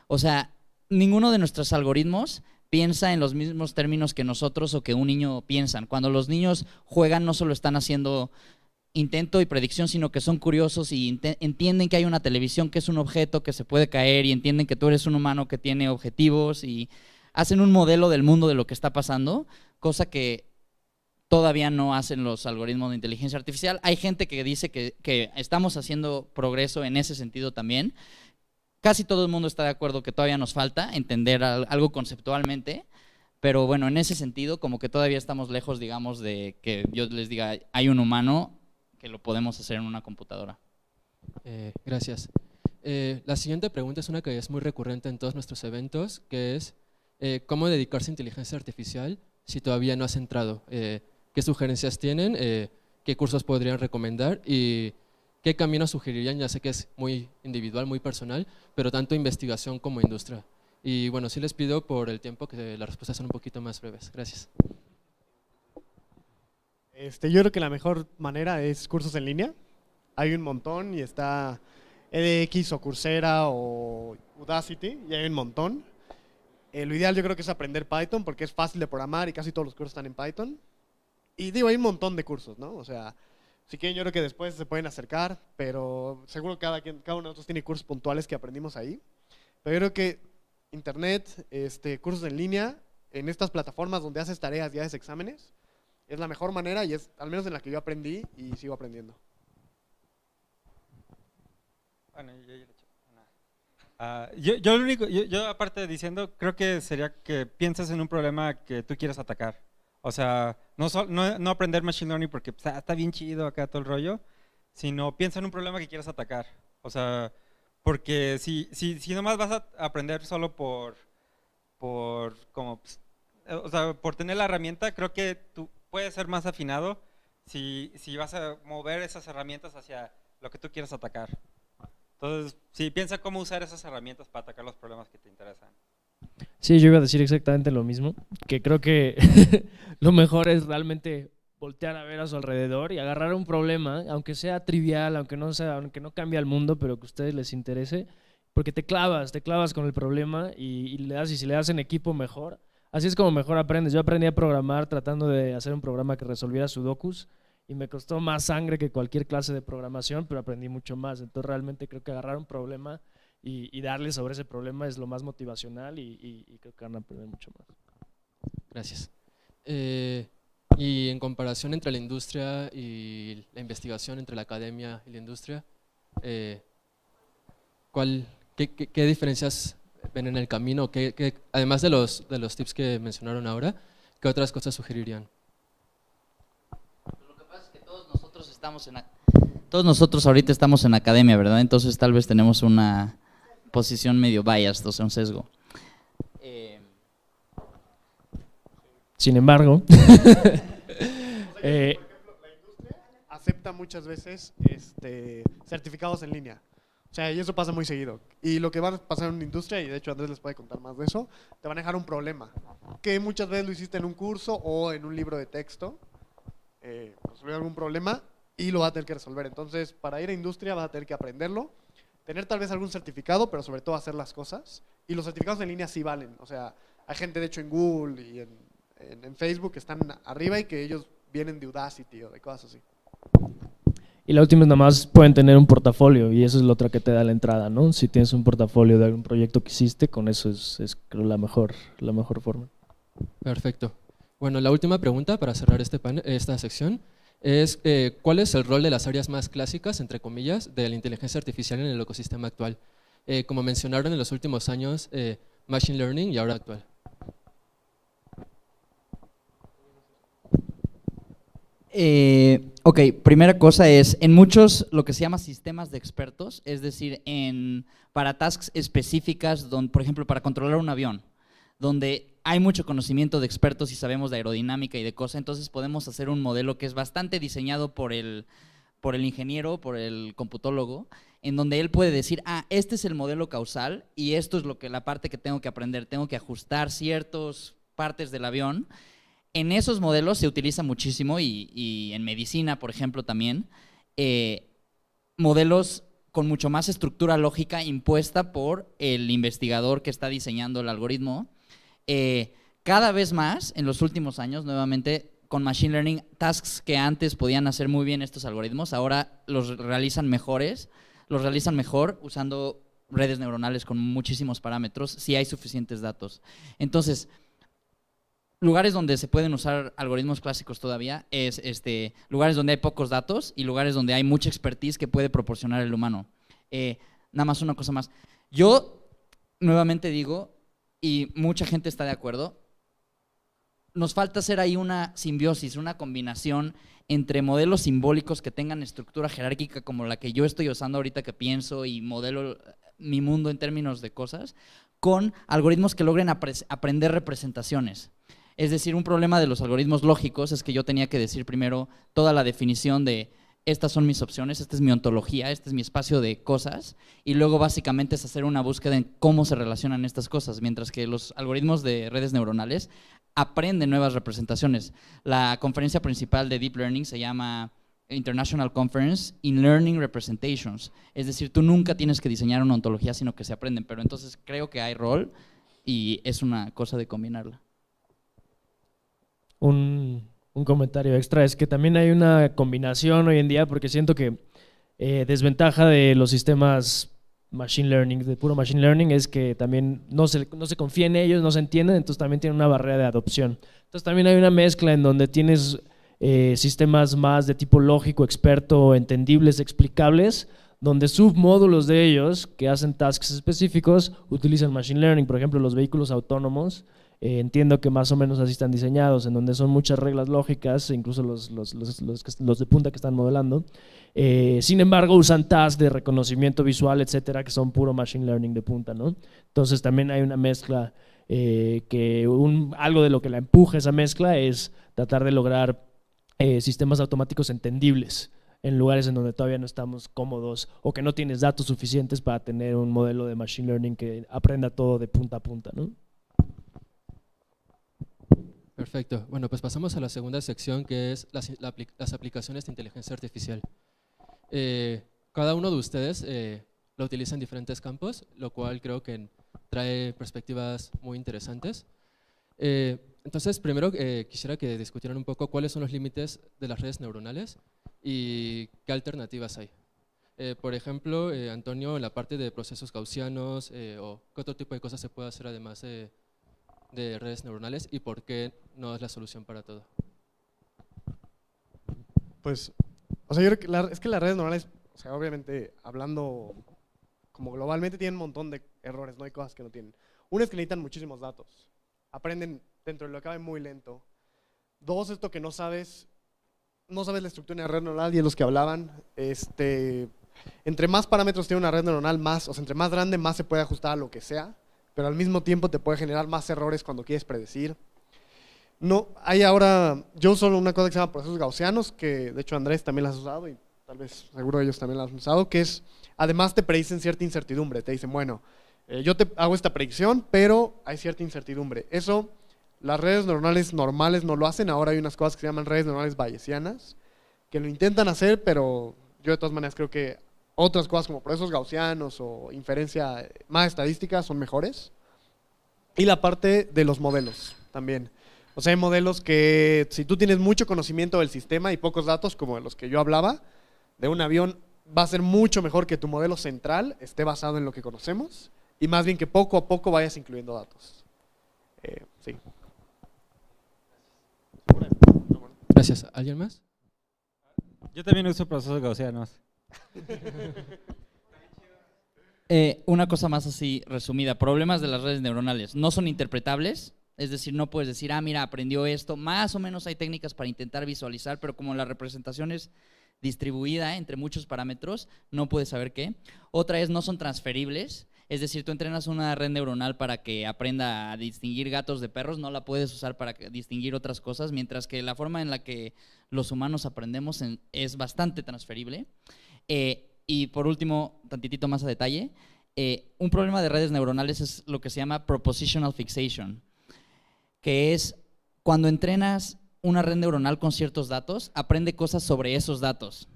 O sea, ninguno de nuestros algoritmos piensa en los mismos términos que nosotros o que un niño piensa. Cuando los niños juegan no solo están haciendo intento y predicción, sino que son curiosos y entienden que hay una televisión que es un objeto que se puede caer y entienden que tú eres un humano que tiene objetivos y hacen un modelo del mundo de lo que está pasando, cosa que todavía no hacen los algoritmos de inteligencia artificial. Hay gente que dice que estamos haciendo progreso en ese sentido también. Casi todo el mundo está de acuerdo que todavía nos falta entender algo conceptualmente, pero bueno, en ese sentido como que todavía estamos lejos, digamos, de que yo les diga, hay un humano que lo podemos hacer en una computadora. Gracias. La siguiente pregunta es una que es muy recurrente en todos nuestros eventos, que es ¿cómo dedicarse a inteligencia artificial si todavía no has entrado? ¿Qué sugerencias tienen? ¿Qué cursos podrían recomendar? ¿Y qué caminos sugerirían? Ya sé que es muy individual, muy personal, pero tanto investigación como industria. Y bueno, sí les pido por el tiempo que las respuestas son un poquito más breves. Gracias. Yo creo que la mejor manera es cursos en línea. Hay un montón y está edX o Coursera o Udacity y hay un montón. Lo ideal yo creo que es aprender Python porque es fácil de programar y casi todos los cursos están en Python. Y digo, hay un montón de cursos, ¿no? O sea, si quieren yo creo que después se pueden acercar, pero seguro cada uno de nosotros tiene cursos puntuales que aprendimos ahí. Pero yo creo que internet, cursos en línea, en estas plataformas donde haces tareas y haces exámenes, es la mejor manera y es al menos en la que yo aprendí y sigo aprendiendo. Bueno, yo lo único, yo aparte de diciendo, creo que sería que pienses en un problema que tú quieras atacar. O sea, no aprender Machine Learning porque está bien chido acá todo el rollo, sino piensa en un problema que quieras atacar. O sea, porque si nomás vas a aprender solo por tener la herramienta, creo que tú puedes ser más afinado si vas a mover esas herramientas hacia lo que tú quieras atacar. Entonces, sí, piensa cómo usar esas herramientas para atacar los problemas que te interesan. Sí, yo iba a decir exactamente lo mismo, que creo que lo mejor es realmente voltear a ver a su alrededor y agarrar un problema, aunque sea trivial, aunque no cambie el mundo, pero que a ustedes les interese, porque te clavas con el problema y si le das en equipo mejor. Así es como mejor aprendes. Yo aprendí a programar tratando de hacer un programa que resolviera sudokus y me costó más sangre que cualquier clase de programación, pero aprendí mucho más. Entonces realmente creo que agarrar un problema y darle sobre ese problema es lo más motivacional y creo que van a aprender mucho más. Gracias. Y en comparación entre la industria y la investigación, entre la academia y la industria, ¿qué diferencias ven en el camino? Además de los tips que mencionaron ahora, ¿qué otras cosas sugerirían? Lo que pasa es que todos nosotros ahorita estamos en academia, ¿verdad? Entonces tal vez tenemos una posición medio biased, o sea, un sesgo. Sin embargo, Acepta muchas veces certificados en línea. O sea, y eso pasa muy seguido. Y lo que va a pasar en una industria, y de hecho Andrés les puede contar más de eso, te van a dejar un problema, que muchas veces lo hiciste en un curso o en un libro de texto, resolver algún problema y lo vas a tener que resolver. Entonces, para ir a industria vas a tener que aprenderlo, tener tal vez algún certificado, pero sobre todo hacer las cosas. Y los certificados en línea sí valen. O sea, hay gente de hecho en Google y en Facebook que están arriba y que ellos vienen de Udacity o de cosas así. y la última es nada más pueden tener un portafolio y eso es lo otro que te da la entrada, ¿no? Si tienes un portafolio de algún proyecto que hiciste, con eso es creo la mejor forma. Perfecto. Bueno, la última pregunta para cerrar esta sección es ¿cuál es el rol de las áreas más clásicas, entre comillas, de la inteligencia artificial en el ecosistema actual? Como mencionaron en los últimos años, Machine Learning y ahora actual. Ok, primera cosa es, en muchos lo que se llama sistemas de expertos, es decir, para tasks específicas, por ejemplo, para controlar un avión, donde hay mucho conocimiento de expertos y sabemos de aerodinámica y de cosas, entonces podemos hacer un modelo que es bastante diseñado por el ingeniero, por el computólogo, en donde él puede decir, este es el modelo causal y esto es la parte que tengo que aprender, tengo que ajustar ciertas partes del avión. En esos modelos se utiliza muchísimo y en medicina, por ejemplo, también, modelos con mucho más estructura lógica impuesta por el investigador que está diseñando el algoritmo. Cada vez más, en los últimos años, nuevamente, con Machine Learning, tasks que antes podían hacer muy bien estos algoritmos, ahora los realizan mejor usando redes neuronales con muchísimos parámetros, si hay suficientes datos. Entonces, lugares donde se pueden usar algoritmos clásicos todavía es lugares donde hay pocos datos y lugares donde hay mucha expertise que puede proporcionar el humano. Nada más una cosa más. Yo nuevamente digo, y mucha gente está de acuerdo, nos falta hacer ahí una simbiosis, una combinación entre modelos simbólicos que tengan estructura jerárquica como la que yo estoy usando ahorita que pienso y modelo mi mundo en términos de cosas, con algoritmos que logren aprender representaciones. Es decir, un problema de los algoritmos lógicos es que yo tenía que decir primero toda la definición de estas son mis opciones, esta es mi ontología, este es mi espacio de cosas, y luego básicamente es hacer una búsqueda en cómo se relacionan estas cosas, mientras que los algoritmos de redes neuronales aprenden nuevas representaciones. La conferencia principal de Deep Learning se llama International Conference in Learning Representations, es decir, tú nunca tienes que diseñar una ontología, sino que se aprenden, pero entonces creo que hay rol y es una cosa de combinarla. Un comentario extra es que también hay una combinación hoy en día, porque siento que desventaja de los sistemas machine learning, de puro machine learning, es que también no se confía en ellos, no se entienden, entonces también tienen una barrera de adopción. Entonces también hay una mezcla en donde tienes sistemas más de tipo lógico, experto, entendibles, explicables, donde submódulos de ellos que hacen tasks específicos utilizan machine learning. Por ejemplo, los vehículos autónomos, entiendo que más o menos así están diseñados, en donde son muchas reglas lógicas, incluso los de punta que están modelando. Sin embargo, usan tasks de reconocimiento visual, etcétera, que son puro machine learning de punta, ¿no? Entonces también hay una mezcla algo de lo que la empuja esa mezcla es tratar de lograr sistemas automáticos entendibles en lugares en donde todavía no estamos cómodos o que no tienes datos suficientes para tener un modelo de machine learning que aprenda todo de punta a punta, ¿no? Perfecto. Bueno, pues pasamos a la segunda sección, que es las aplicaciones de inteligencia artificial. Cada uno de ustedes lo utiliza en diferentes campos, lo cual creo que trae perspectivas muy interesantes. Entonces, primero quisiera que discutieran un poco cuáles son los límites de las redes neuronales y qué alternativas hay. Por ejemplo, Antonio, en la parte de procesos gaussianos, o qué otro tipo de cosas se puede hacer además de redes neuronales y por qué no es la solución para todo. Pues, o sea, yo creo que es que las redes neuronales, o sea, obviamente, hablando como globalmente, tienen un montón de errores, no hay cosas que no tienen. Uno es que necesitan muchísimos datos, aprenden dentro de lo que cabe muy lento. Dos, esto que no sabes la estructura de una red neuronal, y es los que hablaban, entre más parámetros tiene una red neuronal, más, o sea, entre más grande, más se puede ajustar a lo que sea, pero al mismo tiempo te puede generar más errores cuando quieres predecir. No, hay ahora, yo uso una cosa que se llama procesos gaussianos, que de hecho Andrés también las ha usado y tal vez seguro ellos también las han usado, que es, además te predicen cierta incertidumbre, te dicen, bueno, yo te hago esta predicción, pero hay cierta incertidumbre. Eso, las redes neuronales normales no lo hacen, ahora hay unas cosas que se llaman redes neuronales bayesianas, que lo intentan hacer, pero yo de todas maneras creo que otras cosas como procesos gaussianos o inferencia más estadística son mejores. Y la parte de los modelos también. O sea, hay modelos que si tú tienes mucho conocimiento del sistema y pocos datos, como de los que yo hablaba, de un avión, va a ser mucho mejor que tu modelo central esté basado en lo que conocemos y más bien que poco a poco vayas incluyendo datos. Sí. Gracias. ¿Alguien más? Yo también uso procesos gaussianos. Una cosa más así resumida, problemas de las redes neuronales, no son interpretables, es decir, no puedes decir, mira, aprendió esto, más o menos hay técnicas para intentar visualizar, pero como la representación es distribuida entre muchos parámetros, no puedes saber qué. Otra es, no son transferibles, es decir, tú entrenas una red neuronal para que aprenda a distinguir gatos de perros, no la puedes usar para distinguir otras cosas, mientras que la forma en la que los humanos aprendemos es bastante transferible. Y por último, tantitito más a detalle, un problema de redes neuronales es lo que se llama propositional fixation, que es cuando entrenas una red neuronal con ciertos datos, aprende cosas sobre esos datos.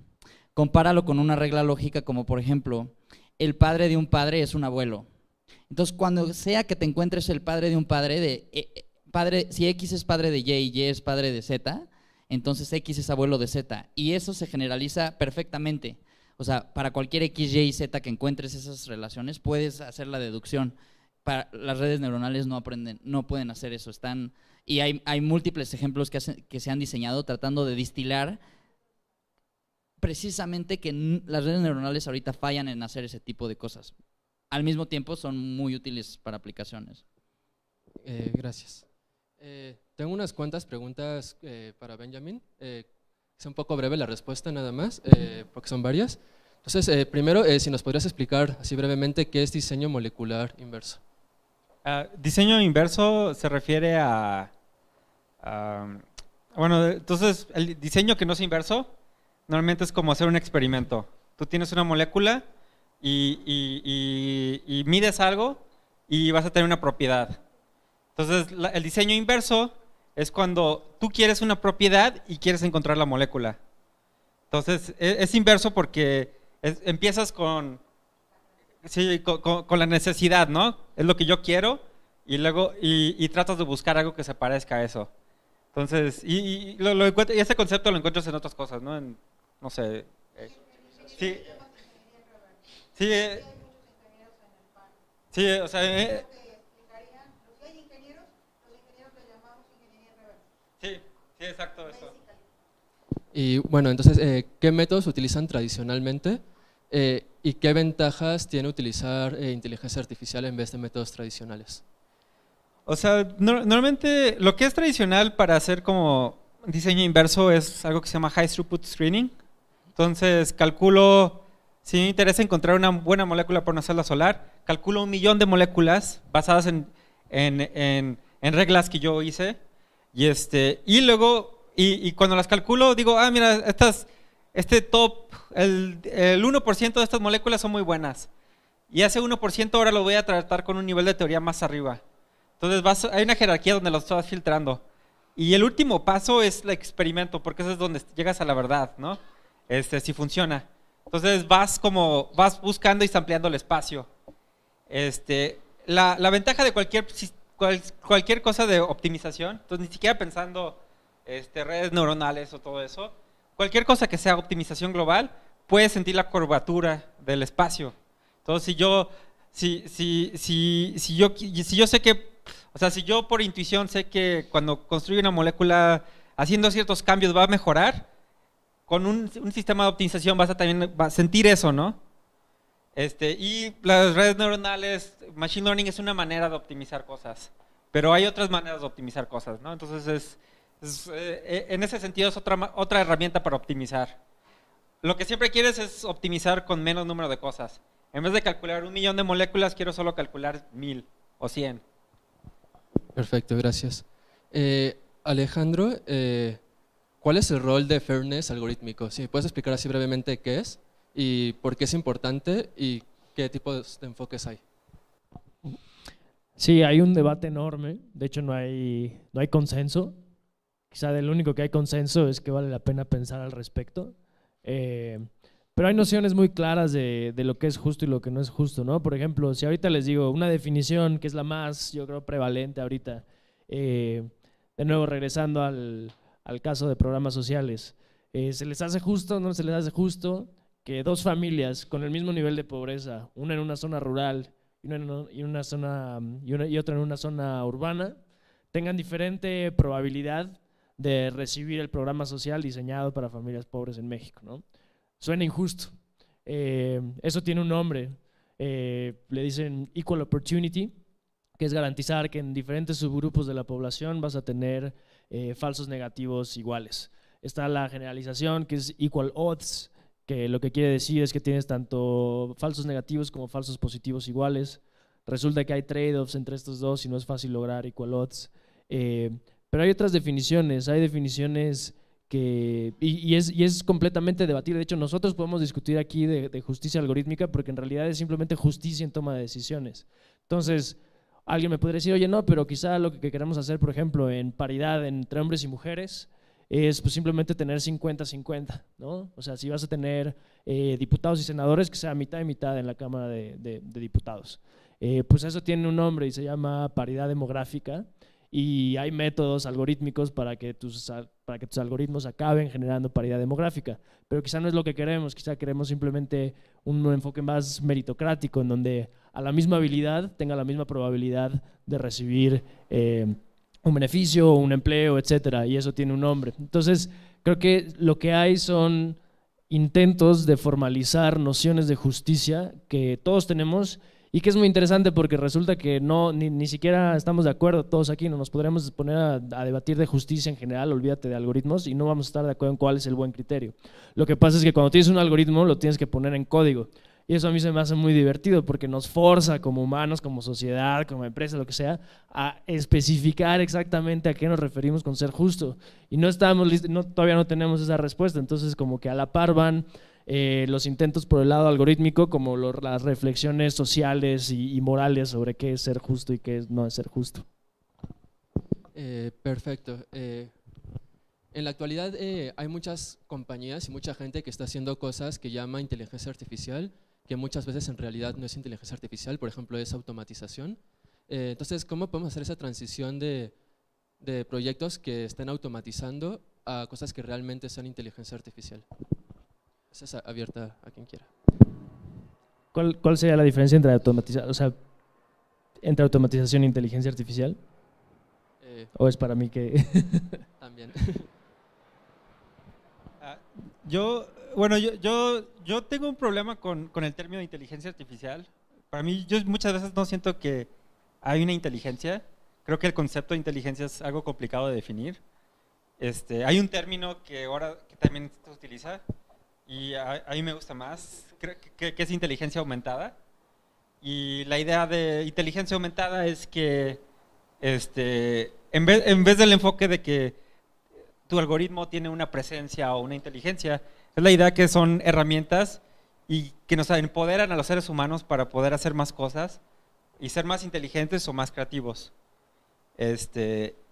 Compáralo con una regla lógica como, por ejemplo, el padre de un padre es un abuelo. Entonces, cuando sea que te encuentres el padre de un padre, si X es padre de Y y Y es padre de Z, entonces X es abuelo de Z. Y eso se generaliza perfectamente. O sea, para cualquier X, Y y Z que encuentres esas relaciones, puedes hacer la deducción. Las redes neuronales no aprenden, no pueden hacer eso. Y hay múltiples ejemplos que se han diseñado tratando de distilar precisamente que las redes neuronales ahorita fallan en hacer ese tipo de cosas. Al mismo tiempo son muy útiles para aplicaciones. Gracias. Tengo unas cuantas preguntas para Benjamin. Es un poco breve la respuesta nada más, porque son varias. Entonces, primero, si nos podrías explicar así brevemente qué es diseño molecular inverso. Diseño inverso se refiere bueno, entonces el diseño que no es inverso normalmente es como hacer un experimento. Tú tienes una molécula y mides algo y vas a tener una propiedad. Entonces, el diseño inverso es cuando tú quieres una propiedad y quieres encontrar la molécula. Entonces, es inverso porque empiezas con la necesidad, ¿no? Es lo que yo quiero y luego y tratas de buscar algo que se parezca a eso. Entonces, y ese concepto lo encuentras en otras cosas, ¿no? No sé. Sí. Sí, o sea. Sí, exacto, eso. Y bueno, entonces, ¿qué métodos utilizan tradicionalmente y qué ventajas tiene utilizar inteligencia artificial en vez de métodos tradicionales? O sea, normalmente lo que es tradicional para hacer como diseño inverso es algo que se llama High Throughput Screening. Entonces, si me interesa encontrar una buena molécula para una celda solar, calculo 1 millón de moléculas basadas en reglas que yo hice. Y luego, y cuando las calculo, digo, mira, el 1% de estas moléculas son muy buenas. Y ese 1% ahora lo voy a tratar con un nivel de teoría más arriba. Entonces hay una jerarquía donde los estás filtrando. Y el último paso es el experimento, porque eso es donde llegas a la verdad, ¿no? Si funciona. Entonces vas buscando y ampliando el espacio. La ventaja de cualquier cosa de optimización, entonces ni siquiera pensando redes neuronales o todo eso, cualquier cosa que sea optimización global, puedes sentir la curvatura del espacio. Entonces si yo sé que, o sea, si yo por intuición sé que cuando construyo una molécula haciendo ciertos cambios va a mejorar, con un sistema de optimización vas a sentir eso, ¿no? Y las redes neuronales, machine learning es una manera de optimizar cosas, pero hay otras maneras de optimizar cosas, ¿no? Entonces en ese sentido es otra herramienta para optimizar. Lo que siempre quieres es optimizar con menos número de cosas. En vez de calcular 1.000.000 de moléculas, quiero solo calcular 1.000 o 100. Perfecto, gracias. Alejandro, ¿cuál es el rol de fairness algorítmico? Si puedes explicar así brevemente qué es y por qué es importante y qué tipos de enfoques hay. Sí, hay un debate enorme. De hecho, no hay consenso. Quizá del único que hay consenso es que vale la pena pensar al respecto. Pero hay nociones muy claras de lo que es justo y lo que no es justo, ¿no? Por ejemplo, si ahorita les digo una definición que es la más, yo creo, prevalente ahorita, de nuevo regresando al caso de programas sociales, ¿se les hace justo o no se les hace justo que dos familias con el mismo nivel de pobreza, una en una zona rural y otra en una zona urbana, tengan diferente probabilidad de recibir el programa social diseñado para familias pobres en México, ¿no? Suena injusto. Eso tiene un nombre. Le dicen equal opportunity, que es garantizar que en diferentes subgrupos de la población vas a tener falsos negativos iguales. Está la generalización, que es equal odds, que lo que quiere decir es que tienes tanto falsos negativos como falsos positivos iguales. Resulta que hay trade-offs entre estos dos y no es fácil lograr equal odds. Pero hay otras definiciones, que, y es completamente debatible. De hecho, nosotros podemos discutir aquí de justicia algorítmica porque en realidad es simplemente justicia en toma de decisiones. Entonces, alguien me podría decir, oye, no, pero quizá lo que queremos hacer, por ejemplo, en paridad entre hombres y mujeres, es pues simplemente tener 50-50, ¿no? O sea, si vas a tener diputados y senadores, que sea mitad y mitad en la Cámara de Diputados. Pues eso tiene un nombre y se llama paridad demográfica. Y hay métodos algorítmicos para que tus algoritmos acaben generando paridad demográfica, pero quizá no es lo que queremos. Quizá queremos simplemente un enfoque más meritocrático, en donde a la misma habilidad tenga la misma probabilidad de recibir un beneficio, un empleo, etcétera, y eso tiene un nombre. Entonces, creo que lo que hay son intentos de formalizar nociones de justicia que todos tenemos. Y que es muy interesante porque resulta que ni siquiera estamos de acuerdo todos aquí, no nos podremos poner a debatir de justicia en general, olvídate de algoritmos, y no vamos a estar de acuerdo en cuál es el buen criterio. Lo que pasa es que cuando tienes un algoritmo lo tienes que poner en código, y eso a mí se me hace muy divertido porque nos forza como humanos, como sociedad, como empresa, lo que sea, a especificar exactamente a qué nos referimos con ser justo, y no estamos listos, todavía no tenemos esa respuesta. Entonces como que a la par van los intentos por el lado algorítmico, como las reflexiones sociales y morales sobre qué es ser justo y qué no es ser justo. Perfecto. En la actualidad hay muchas compañías y mucha gente que está haciendo cosas que llama inteligencia artificial, que muchas veces en realidad no es inteligencia artificial, por ejemplo es automatización. Entonces, ¿cómo podemos hacer esa transición de proyectos que estén automatizando a cosas que realmente son inteligencia artificial? Esa es abierta a quien quiera. ¿Cuál sería la diferencia entre automatización e inteligencia artificial? ¿O es para mí que...? También. Yo tengo un problema con el término de inteligencia artificial. Para mí, yo muchas veces no siento que hay una inteligencia. Creo que el concepto de inteligencia es algo complicado de definir. Hay un término que también se utiliza, y a mí me gusta más, que es inteligencia aumentada. Y la idea de inteligencia aumentada es que en vez del enfoque de que tu algoritmo tiene una presencia o una inteligencia, es la idea que son herramientas y que nos empoderan a los seres humanos para poder hacer más cosas y ser más inteligentes o más creativos.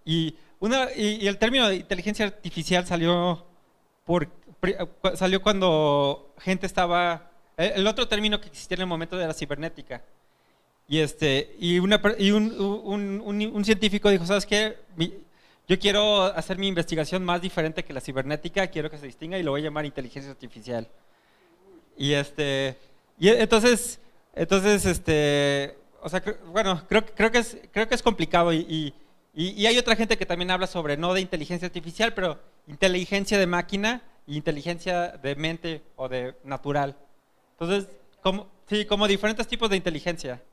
Y y el término de inteligencia artificial salió cuando gente estaba... El otro término que existía en el momento de la cibernética. Y un científico dijo, ¿sabes qué? Yo quiero hacer mi investigación más diferente que la cibernética, quiero que se distinga y lo voy a llamar inteligencia artificial. Y entonces, o sea, bueno, creo que es complicado y hay otra gente que también habla sobre no de inteligencia artificial, pero inteligencia de máquina y inteligencia de mente o de natural. Entonces, como diferentes tipos de inteligencia.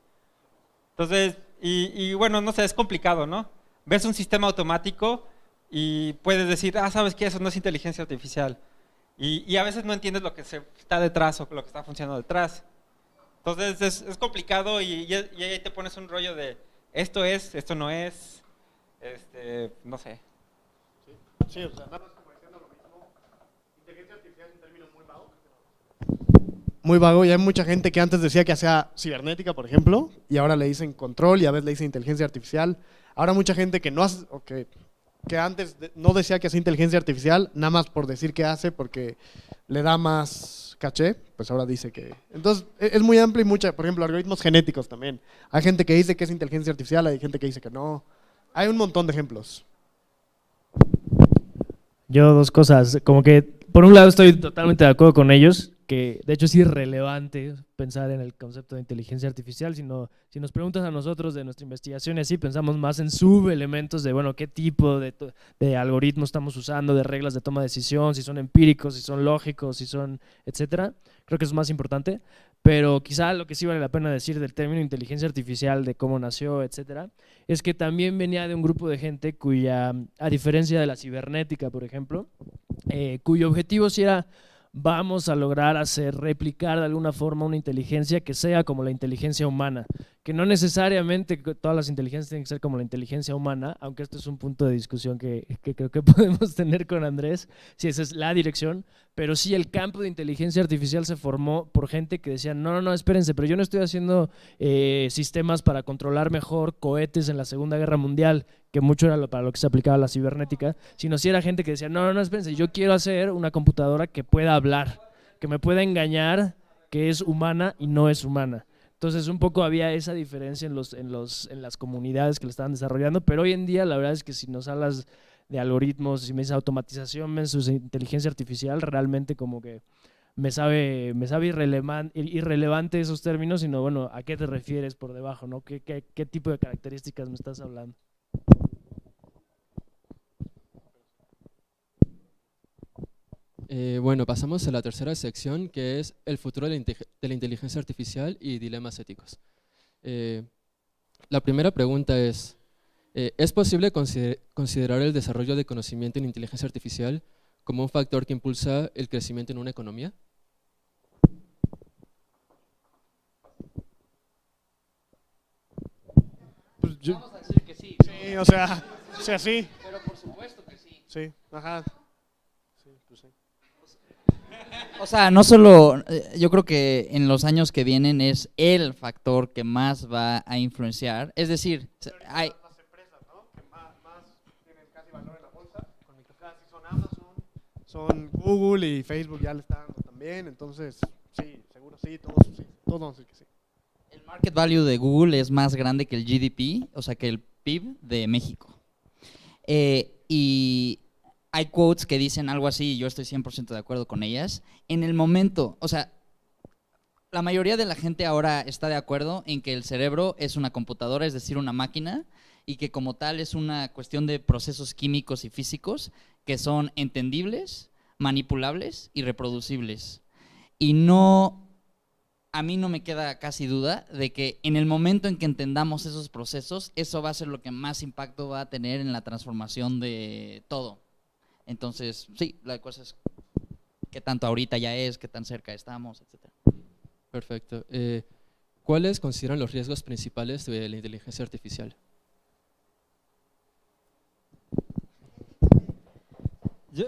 Entonces, y bueno, no sé, es complicado, ¿no? Ves un sistema automático y puedes decir, ¿sabes qué? Eso no es inteligencia artificial. Y a veces no entiendes lo que está detrás o lo que está funcionando detrás. Entonces, es complicado y ahí te pones un rollo de esto es, esto no es, no sé. Sí, o sea, nada más como diciendo lo mismo. Inteligencia artificial es un término muy vago. Muy vago, y hay mucha gente que antes decía que hacía cibernética, por ejemplo, y ahora le dicen control y a veces le dicen inteligencia artificial. Ahora mucha gente que no hace, que antes no decía que hacía inteligencia artificial, nada más por decir que hace, porque le da más caché, pues ahora dice que... Entonces, es muy amplio y por ejemplo, algoritmos genéticos también. Hay gente que dice que es inteligencia artificial, hay gente que dice que no. Hay un montón de ejemplos. Yo dos cosas, como que por un lado estoy totalmente de acuerdo con ellos, que de hecho es irrelevante pensar en el concepto de inteligencia artificial, sino si nos preguntas a nosotros de nuestra investigación y así, pensamos más en subelementos de, bueno, qué tipo de algoritmos estamos usando, de reglas de toma de decisión, si son empíricos, si son lógicos, si son, etcétera. Creo que es más importante, pero quizá lo que sí vale la pena decir del término inteligencia artificial, de cómo nació, etcétera, es que también venía de un grupo de gente cuya, a diferencia de la cibernética, por ejemplo, cuyo objetivo sí era: vamos a lograr replicar de alguna forma una inteligencia que sea como la inteligencia humana, que no necesariamente todas las inteligencias tienen que ser como la inteligencia humana, aunque esto es un punto de discusión que creo que podemos tener con Andrés, si esa es la dirección, pero sí el campo de inteligencia artificial se formó por gente que decía, no, espérense, pero yo no estoy haciendo sistemas para controlar mejor cohetes en la Segunda Guerra Mundial, que mucho era para lo que se aplicaba la cibernética, sino si era gente que decía, no, espérense, yo quiero hacer una computadora que pueda hablar, que me pueda engañar, que es humana y no es humana. Entonces un poco había esa diferencia en las comunidades que lo estaban desarrollando, pero hoy en día la verdad es que si nos hablas de algoritmos, si me dices automatización versus inteligencia artificial, realmente como que me sabe irrelevante esos términos, sino bueno, ¿a qué te refieres por debajo, no? ¿Qué tipo de características me estás hablando? Bueno, pasamos a la tercera sección, que es el futuro de la inteligencia artificial y dilemas éticos. La primera pregunta ¿es posible considerar el desarrollo de conocimiento en inteligencia artificial como un factor que impulsa el crecimiento en una economía? Pues Vamos a decir que sí. Sí, o sea, sí. Pero por supuesto que sí. Sí, ajá. Sí, pues sí. O sea, no solo, yo creo que en los años que vienen es el factor que más va a influenciar. Es decir, hay... Las empresas, ¿no? Que más tienen casi valor en la bolsa. Casi son Amazon, son Google y Facebook ya le están dando también. Entonces, sí, seguro sí, todos vamos a decir que sí. El market value de Google es más grande que el GDP, o sea, que el PIB de México. Y hay quotes que dicen algo así, y yo estoy 100% de acuerdo con ellas. En el momento, o sea, la mayoría de la gente ahora está de acuerdo en que el cerebro es una computadora, es decir, una máquina, y que como tal es una cuestión de procesos químicos y físicos que son entendibles, manipulables y reproducibles. Y a mí no me queda casi duda de que en el momento en que entendamos esos procesos, eso va a ser lo que más impacto va a tener en la transformación de todo. Entonces, sí, la cosa es qué tanto ahorita ya es, qué tan cerca estamos, etc. Perfecto. ¿Cuáles consideran los riesgos principales de la inteligencia artificial? Yo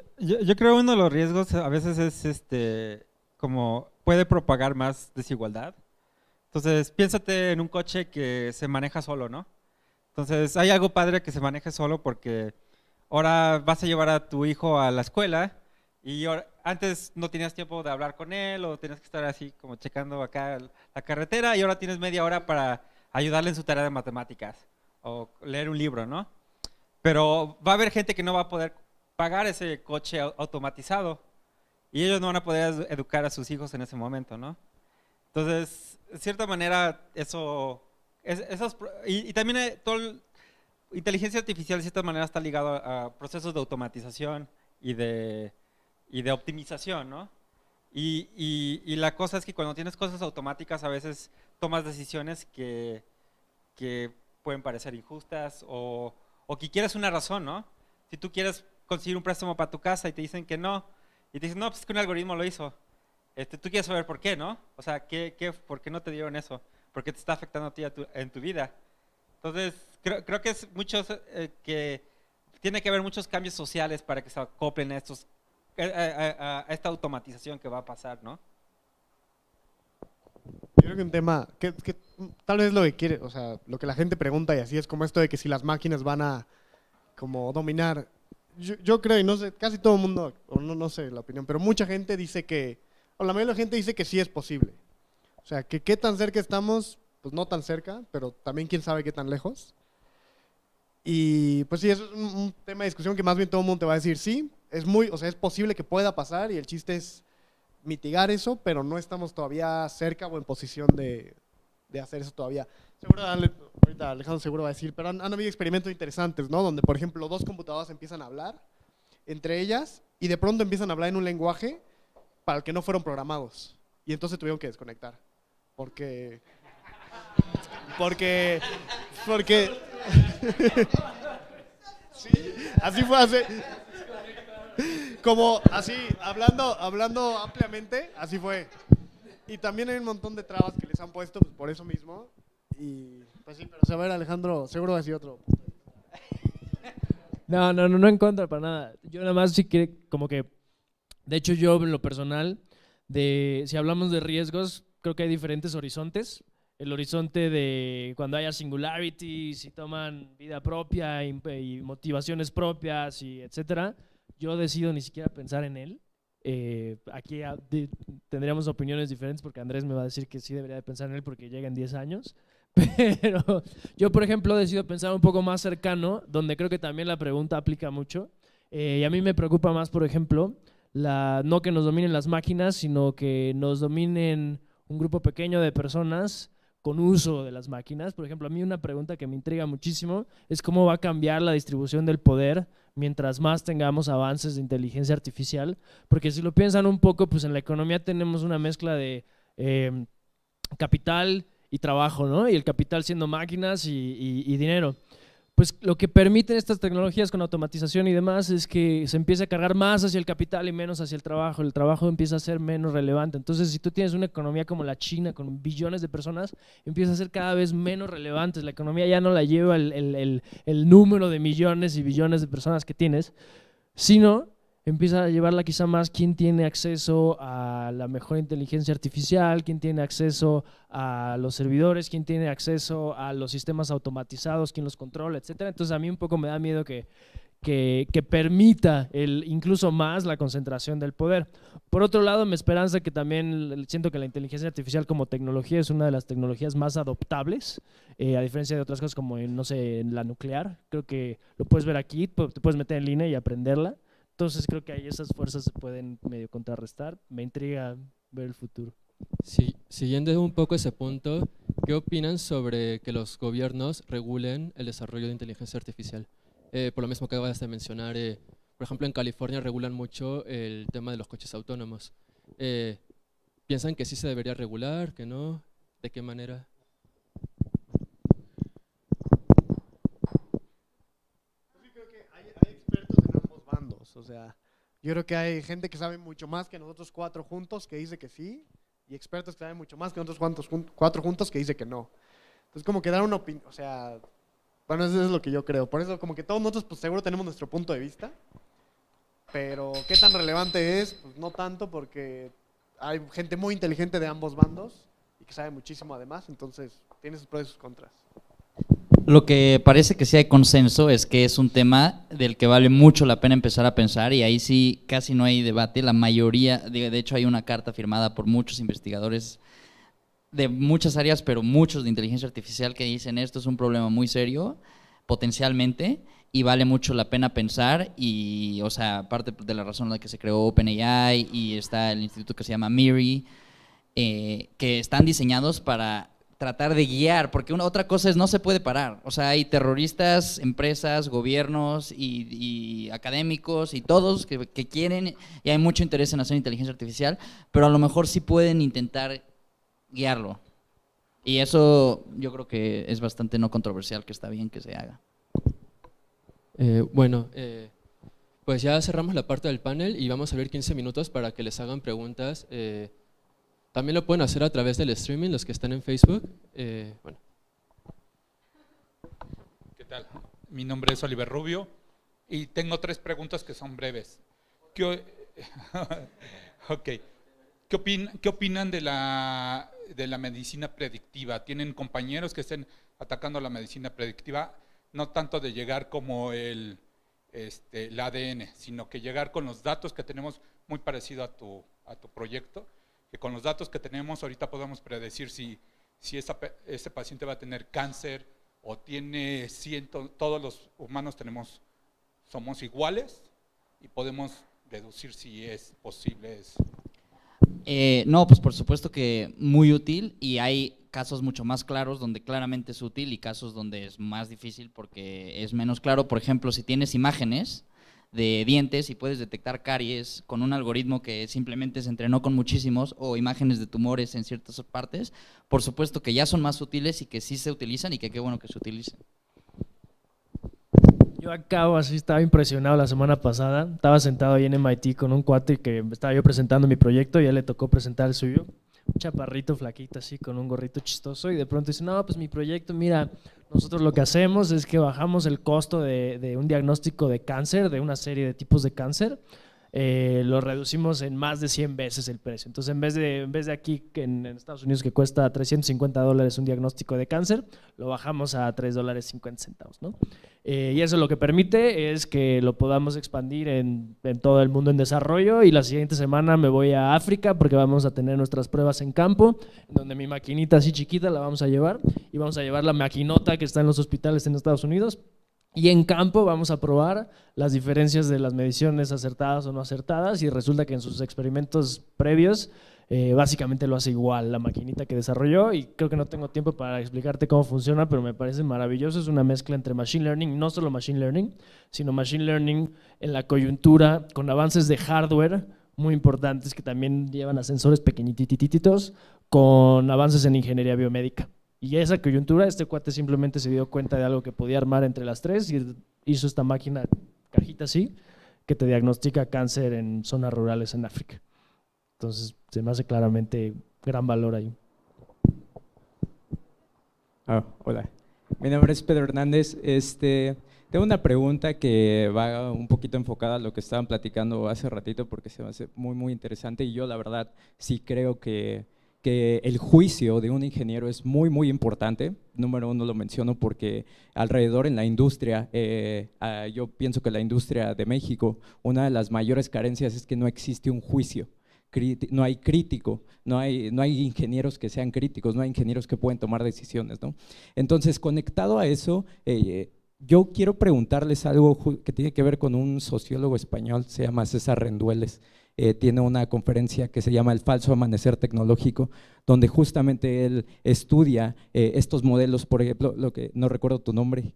creo que uno de los riesgos a veces es como puede propagar más desigualdad. Entonces, piénsate en un coche que se maneja solo, ¿no? Entonces, hay algo padre que se maneje solo porque ahora vas a llevar a tu hijo a la escuela y antes no tenías tiempo de hablar con él o tenías que estar así como checando acá la carretera y ahora tienes media hora para ayudarle en su tarea de matemáticas o leer un libro, ¿no? Pero va a haber gente que no va a poder pagar ese coche automatizado y ellos no van a poder educar a sus hijos en ese momento, ¿no? Entonces, de cierta manera, y también inteligencia artificial de cierta manera está ligado a procesos de automatización y de optimización, ¿no? Y la cosa es que cuando tienes cosas automáticas a veces tomas decisiones que pueden parecer injustas o que quieres una razón, ¿no? Si tú quieres conseguir un préstamo para tu casa y te dicen que no, y te dicen, no, pues es que un algoritmo lo hizo. Tú quieres saber por qué, ¿no? O sea, ¿por qué no te dieron eso? ¿Por qué te está afectando a ti en tu vida? Entonces, creo que es que tiene que haber muchos cambios sociales para que se acoplen a esta automatización que va a pasar, ¿no? Yo creo que un tema que tal vez lo que quiere, o sea, lo que la gente pregunta y así es como esto de que si las máquinas van a como dominar. Yo creo, y no sé, casi todo el mundo, o no sé la opinión, pero mucha gente dice que, o la mayoría de la gente dice que sí es posible. O sea, que qué tan cerca estamos, pues no tan cerca, pero también quién sabe qué tan lejos. Y pues sí, eso es un tema de discusión que más bien todo el mundo te va a decir sí, o sea, es posible que pueda pasar y el chiste es mitigar eso, pero no estamos todavía cerca o en posición de hacer eso todavía. Seguro, ahorita Alejandro seguro va a decir, pero han habido experimentos interesantes, ¿no? Donde, por ejemplo, dos computadoras empiezan a hablar entre ellas y de pronto empiezan a hablar en un lenguaje para el que no fueron programados. Y entonces tuvieron que desconectar. Porque sí, así fue como así, hablando ampliamente, así fue. Y también hay un montón de trabas que les han puesto pues, por eso mismo. Y pues sí, pero a ver, Alejandro, seguro va a decir otro. No en contra para nada. Yo nada más sí que como que, de hecho yo en lo personal, si hablamos de riesgos, creo que hay diferentes horizontes. El horizonte de cuando haya singularity, si toman vida propia y motivaciones propias y etcétera, yo decido ni siquiera pensar en él. Aquí tendríamos opiniones diferentes porque Andrés me va a decir que sí debería de pensar en él porque llega en 10 años. Pero yo, por ejemplo, decido pensar un poco más cercano, donde creo que también la pregunta aplica mucho. Y a mí me preocupa más, por ejemplo, no que nos dominen las máquinas, sino que nos dominen un grupo pequeño de personas con uso de las máquinas. Por ejemplo, a mí una pregunta que me intriga muchísimo es cómo va a cambiar la distribución del poder mientras más tengamos avances de inteligencia artificial, porque si lo piensan un poco, pues en la economía tenemos una mezcla de capital y trabajo, ¿no? Y el capital siendo máquinas y dinero. Pues lo que permiten estas tecnologías con automatización y demás es que se empiece a cargar más hacia el capital y menos hacia el trabajo empieza a ser menos relevante. Entonces, si tú tienes una economía como la China, con billones de personas, empieza a ser cada vez menos relevante. La economía ya no la lleva el número de millones y billones de personas que tienes, sino empieza a llevarla quizá más quién tiene acceso a la mejor inteligencia artificial, quién tiene acceso a los servidores, quién tiene acceso a los sistemas automatizados, quién los controla, etcétera. Entonces a mí un poco me da miedo que permita incluso más la concentración del poder. Por otro lado, me esperanza que también siento que la inteligencia artificial como tecnología es una de las tecnologías más adoptables, a diferencia de otras cosas como, no sé, en la nuclear. Creo que lo puedes ver aquí, te puedes meter en línea y aprenderla. Entonces creo que ahí esas fuerzas se pueden medio contrarrestar. Me intriga ver el futuro. Sí, siguiendo un poco ese punto, ¿qué opinan sobre que los gobiernos regulen el desarrollo de inteligencia artificial? Por lo mismo que acabas de mencionar, por ejemplo, en California regulan mucho el tema de los coches autónomos. ¿Piensan que sí se debería regular, que no? ¿De qué manera? O sea, yo creo que hay gente que sabe mucho más que nosotros cuatro juntos que dice que sí, y expertos que saben mucho más que nosotros cuatro juntos que dice que no. Entonces, como que dar una opinión, o sea, bueno, eso es lo que yo creo. Por eso, como que todos nosotros, pues seguro tenemos nuestro punto de vista, pero qué tan relevante es, pues no tanto, porque hay gente muy inteligente de ambos bandos y que sabe muchísimo además, entonces tiene sus pros y sus contras. Lo que parece que sí hay consenso es que es un tema del que vale mucho la pena empezar a pensar, y ahí sí casi no hay debate. La mayoría, de hecho hay una carta firmada por muchos investigadores de muchas áreas, pero muchos de inteligencia artificial, que dicen esto es un problema muy serio potencialmente y vale mucho la pena pensar. Y, o sea, parte de la razón en la que se creó OpenAI y está el instituto que se llama MIRI, que están diseñados para tratar de guiar, porque otra cosa es no se puede parar. O sea, hay terroristas, empresas, gobiernos y académicos y todos que quieren, y hay mucho interés en hacer inteligencia artificial, pero a lo mejor sí pueden intentar guiarlo. Y eso yo creo que es bastante no controversial, que está bien que se haga. Bueno, pues ya cerramos la parte del panel y vamos a abrir 15 minutos para que les hagan preguntas. También lo pueden hacer a través del streaming, los que están en Facebook. Bueno. ¿Qué tal? Mi nombre es Oliver Rubio y tengo 3 preguntas que son breves. Okay. ¿Qué opinan de la medicina predictiva? ¿Tienen compañeros que estén atacando la medicina predictiva? No tanto de llegar como el ADN, sino que llegar con los datos que tenemos, muy parecido a tu proyecto, que con los datos que tenemos ahorita podemos predecir si ese paciente va a tener cáncer o tiene todos los humanos somos iguales y podemos deducir si es posible eso. No, pues por supuesto que muy útil, y hay casos mucho más claros donde claramente es útil y casos donde es más difícil porque es menos claro. Por ejemplo, si tienes imágenes de dientes y puedes detectar caries con un algoritmo que simplemente se entrenó con muchísimos, o imágenes de tumores en ciertas partes, por supuesto que ya son más útiles y que sí se utilizan, y que qué bueno que se utilicen. Yo estaba impresionado la semana pasada. Estaba sentado ahí en MIT con un cuate que estaba yo presentando mi proyecto y a él le tocó presentar el suyo. Un chaparrito flaquito así con un gorrito chistoso, y de pronto dice, no, pues mi proyecto, mira, nosotros lo que hacemos es que bajamos el costo de un diagnóstico de cáncer, de una serie de tipos de cáncer, lo reducimos en más de 100 veces el precio. Entonces, en vez de aquí en Estados Unidos, que cuesta $350 un diagnóstico de cáncer, lo bajamos a $3.50, ¿no? Y eso lo que permite es que lo podamos expandir en todo el mundo en desarrollo, y la siguiente semana me voy a África porque vamos a tener nuestras pruebas en campo, donde mi maquinita así chiquita la vamos a llevar, y vamos a llevar la maquinota que está en los hospitales en Estados Unidos. Y en campo vamos a probar las diferencias de las mediciones acertadas o no acertadas, y resulta que en sus experimentos previos básicamente lo hace igual la maquinita que desarrolló. Y creo que no tengo tiempo para explicarte cómo funciona, pero me parece maravilloso. Es una mezcla entre machine learning, no solo machine learning, sino machine learning en la coyuntura, con avances de hardware muy importantes que también llevan a sensores pequeñitititos, con avances en ingeniería biomédica. Y esa coyuntura, este cuate simplemente se dio cuenta de algo que podía armar entre las tres y hizo esta máquina, cajita así, que te diagnostica cáncer en zonas rurales en África. Entonces, se me hace claramente gran valor ahí. Hola, mi nombre es Pedro Hernández. Tengo una pregunta que va un poquito enfocada a lo que estaban platicando hace ratito, porque se me hace muy, muy interesante, y yo la verdad sí creo que el juicio de un ingeniero es muy, muy importante. Número uno lo menciono porque alrededor en la industria, yo pienso que la industria de México, una de las mayores carencias es que no existe un juicio. No hay crítico, no hay ingenieros que sean críticos, no hay ingenieros que pueden tomar decisiones, ¿no? Entonces, conectado a eso, yo quiero preguntarles algo que tiene que ver con un sociólogo español, se llama César Rendueles. Tiene una conferencia que se llama El falso amanecer tecnológico, donde justamente él estudia estos modelos. Por ejemplo, no recuerdo tu nombre.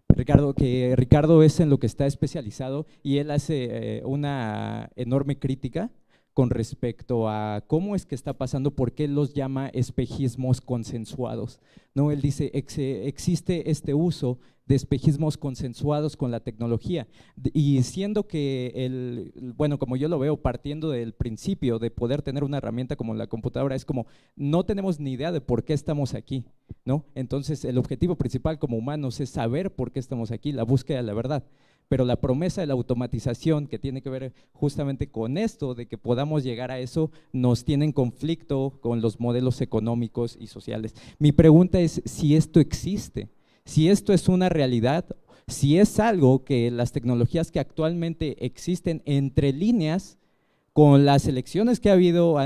Ricardo es en lo que está especializado, y él hace una enorme crítica con respecto a cómo es que está pasando, por qué los llama espejismos consensuados, ¿no? Él dice, existe este uso de espejismos consensuados con la tecnología, y siendo que, bueno, como yo lo veo, partiendo del principio de poder tener una herramienta como la computadora, es como, no tenemos ni idea de por qué estamos aquí, ¿no? Entonces, el objetivo principal como humanos es saber por qué estamos aquí, la búsqueda de la verdad. Pero la promesa de la automatización, que tiene que ver justamente con esto, de que podamos llegar a eso, nos tiene en conflicto con los modelos económicos y sociales. Mi pregunta es si esto existe, si esto es una realidad, si es algo que las tecnologías que actualmente existen entre líneas, con las elecciones que ha habido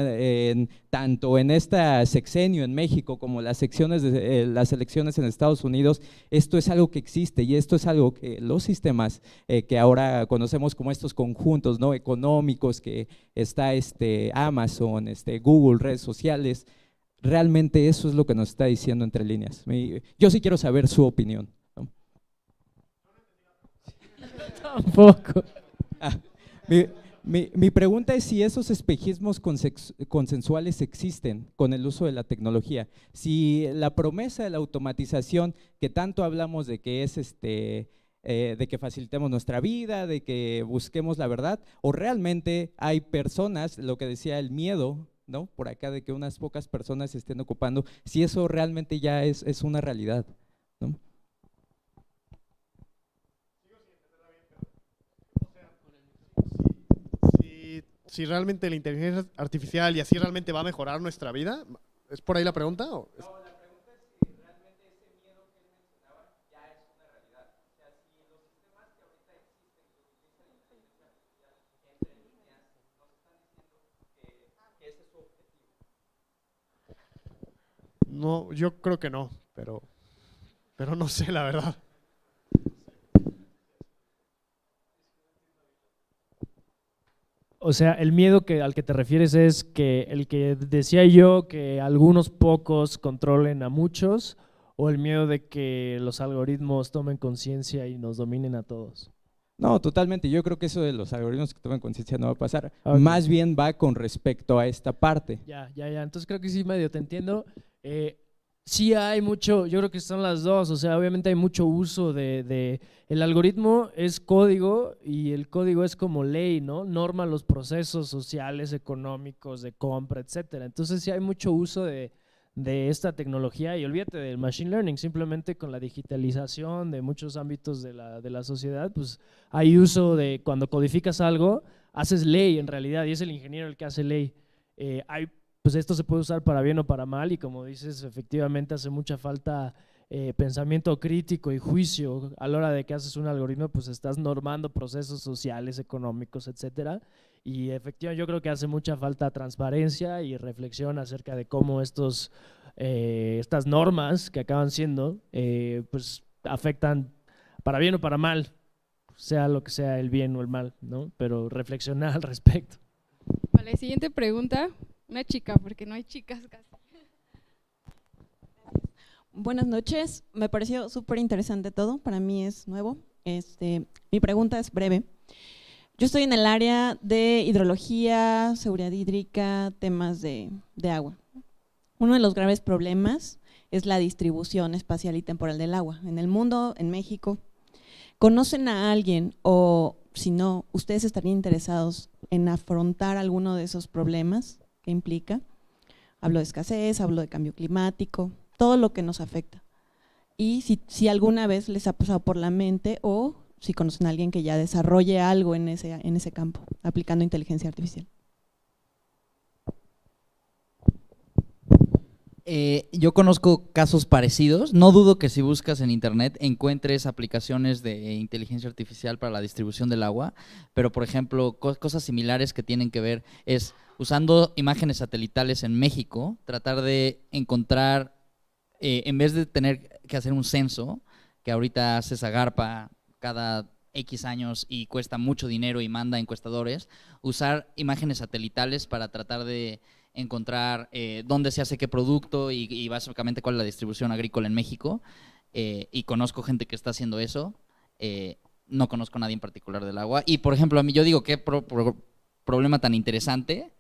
tanto en esta sexenio en México como las elecciones en Estados Unidos, esto es algo que existe y esto es algo que los sistemas que ahora conocemos como estos conjuntos, ¿no?, económicos, que está Amazon, Google, redes sociales, realmente eso es lo que nos está diciendo entre líneas. Yo sí quiero saber su opinión, ¿no? Tampoco. Mi pregunta es si esos espejismos consensuales existen con el uso de la tecnología, si la promesa de la automatización que tanto hablamos de que es de que facilitemos nuestra vida, de que busquemos la verdad, o realmente hay personas, lo que decía el miedo, ¿no?, por acá, de que unas pocas personas se estén ocupando, si eso realmente ya es una realidad, ¿no? Si realmente la inteligencia artificial y así realmente va a mejorar nuestra vida, ¿es por ahí la pregunta? ¿O es? No, la pregunta es si realmente ese miedo que él mencionaba ya es una realidad. O sea, si los sistemas que ahorita existen, que utilizan la inteligencia artificial entre líneas, nos están diciendo que ese es su objetivo. No, yo creo que no, pero no sé la verdad. O sea, el miedo al que te refieres es que el que decía yo, que algunos pocos controlen a muchos, o el miedo de que los algoritmos tomen conciencia y nos dominen a todos. No, totalmente. Yo creo que eso de los algoritmos que toman conciencia no va a pasar. Okay. Más bien va con respecto a esta parte. Ya. Entonces creo que sí, medio te entiendo. Sí hay mucho, yo creo que son las dos, o sea, obviamente hay mucho uso el algoritmo es código y el código es como ley, ¿no? Norma los procesos sociales, económicos, de compra, etcétera. Entonces sí hay mucho uso de esta tecnología y olvídate del machine learning, simplemente con la digitalización de muchos ámbitos de la sociedad, pues hay uso de cuando codificas algo, haces ley en realidad y es el ingeniero el que hace ley. Pues esto se puede usar para bien o para mal y como dices, efectivamente hace mucha falta pensamiento crítico y juicio a la hora de que haces un algoritmo, pues estás normando procesos sociales, económicos, etcétera, y efectivamente yo creo que hace mucha falta transparencia y reflexión acerca de cómo estas normas que acaban siendo, pues afectan para bien o para mal, sea lo que sea el bien o el mal, ¿no? Pero reflexionar al respecto. Vale, siguiente pregunta. Una chica, porque no hay chicas casi. Buenas noches, me pareció súper interesante todo, para mí es nuevo. Mi pregunta es breve. Yo estoy en el área de hidrología, seguridad hídrica, temas de agua. Uno de los graves problemas es la distribución espacial y temporal del agua. En el mundo, en México, ¿conocen a alguien o si no, ustedes estarían interesados en afrontar alguno de esos problemas que implica? Hablo de escasez, hablo de cambio climático, todo lo que nos afecta. Y si alguna vez les ha pasado por la mente o si conocen a alguien que ya desarrolle algo en ese campo, aplicando inteligencia artificial. Yo conozco casos parecidos. No dudo que si buscas en internet encuentres aplicaciones de inteligencia artificial para la distribución del agua, pero por ejemplo, cosas similares que tienen que ver es usando imágenes satelitales en México, tratar de encontrar, en vez de tener que hacer un censo, que ahorita hace Zagarpa cada X años y cuesta mucho dinero y manda encuestadores, usar imágenes satelitales para tratar de encontrar dónde se hace qué producto y básicamente cuál es la distribución agrícola en México, y conozco gente que está haciendo eso, no conozco a nadie en particular del agua, y por ejemplo a mí yo digo qué problema tan interesante,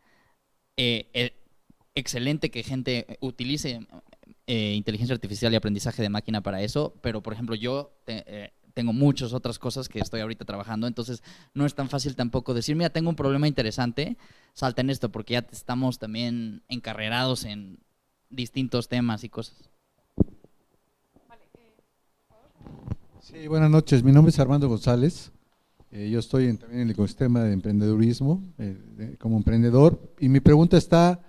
excelente que gente utilice inteligencia artificial y aprendizaje de máquina para eso, pero por ejemplo yo tengo muchas otras cosas que estoy ahorita trabajando, entonces no es tan fácil tampoco decir, mira, tengo un problema interesante, salta en esto, porque ya estamos también encarrerados en distintos temas y cosas. Sí, buenas noches, mi nombre es Armando González, yo estoy también en el ecosistema de emprendedurismo como emprendedor, y mi pregunta está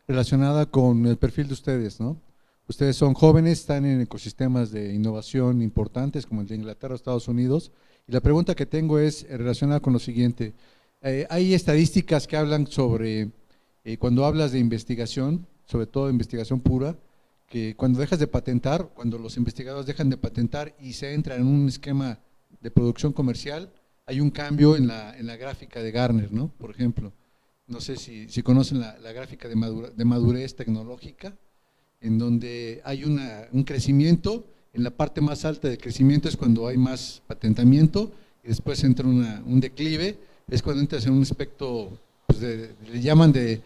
relacionada con el perfil de ustedes, ¿no? Ustedes son jóvenes, están en ecosistemas de innovación importantes como el de Inglaterra o Estados Unidos. Y la pregunta que tengo es relacionada con lo siguiente. Hay estadísticas que hablan sobre, cuando hablas de investigación, sobre todo investigación pura, que cuando dejas de patentar, cuando los investigadores dejan de patentar y se entra en un esquema de producción comercial, hay un cambio en la gráfica de Gartner, ¿no? Por ejemplo, no sé si conocen la gráfica de madurez tecnológica, en donde hay un crecimiento, en la parte más alta de crecimiento es cuando hay más patentamiento, y después entra un declive, es cuando entras en un aspecto, pues le llaman de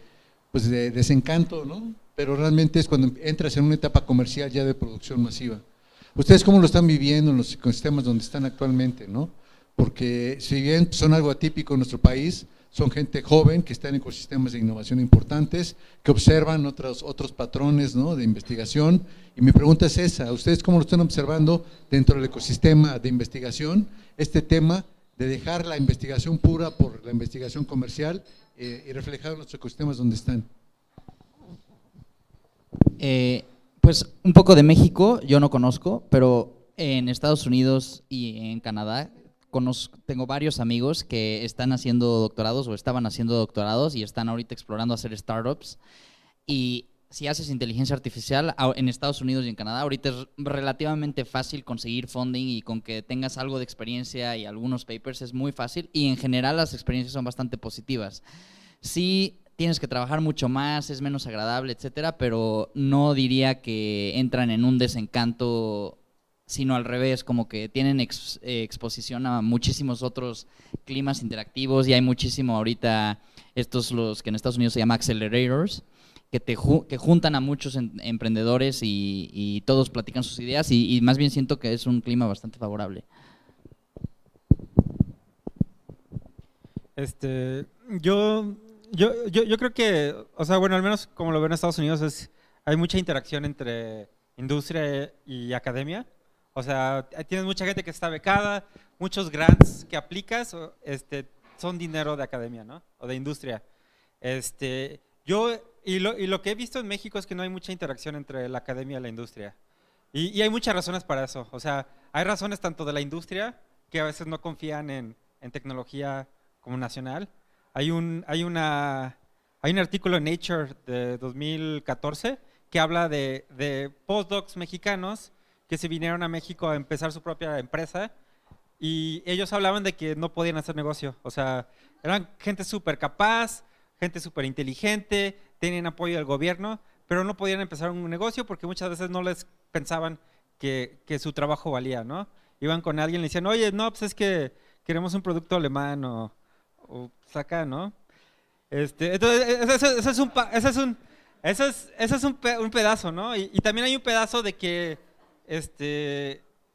desencanto, ¿no? Pero realmente es cuando entras en una etapa comercial ya de producción masiva. ¿Ustedes cómo lo están viviendo en los ecosistemas donde están actualmente, no? Porque si bien son algo atípico en nuestro país, son gente joven que está en ecosistemas de innovación importantes, que observan otros patrones, ¿no?, de investigación. Y mi pregunta es esa, ¿ustedes cómo lo están observando dentro del ecosistema de investigación, este tema de dejar la investigación pura por la investigación comercial y reflejar en los ecosistemas donde están? Pues un poco de México yo no conozco, pero en Estados Unidos y en Canadá tengo varios amigos que están haciendo doctorados o estaban haciendo doctorados y están ahorita explorando hacer startups. Y si haces inteligencia artificial en Estados Unidos y en Canadá, ahorita es relativamente fácil conseguir funding, y con que tengas algo de experiencia y algunos papers es muy fácil, y en general las experiencias son bastante positivas. Sí, tienes que trabajar mucho más, es menos agradable, etcétera, pero no diría que entran en un desencanto, sino al revés, como que tienen exposición a muchísimos otros climas interactivos, y hay muchísimo ahorita los que en Estados Unidos se llama accelerators, que juntan a muchos emprendedores y todos platican sus ideas, y más bien siento que es un clima bastante favorable. Yo creo que, o sea, bueno, al menos como lo veo en Estados Unidos, hay mucha interacción entre industria y academia. O sea, tienes mucha gente que está becada, muchos grants que aplicas, son dinero de academia, ¿no? O de industria. Lo que he visto en México es que no hay mucha interacción entre la academia y la industria. Y hay muchas razones para eso. O sea, hay razones tanto de la industria, que a veces no confían en tecnología como nacional. Hay un artículo en Nature de 2014 que habla de postdocs mexicanos que se vinieron a México a empezar su propia empresa, y ellos hablaban de que no podían hacer negocio. O sea, eran gente súper capaz, gente súper inteligente, tenían apoyo del gobierno, pero no podían empezar un negocio porque muchas veces no les pensaban que su trabajo valía, ¿no? Iban con alguien y le decían, oye, no, pues es que queremos un producto alemán o acá, ¿no? Entonces, ese es un pedazo, ¿no? Y también hay un pedazo de que,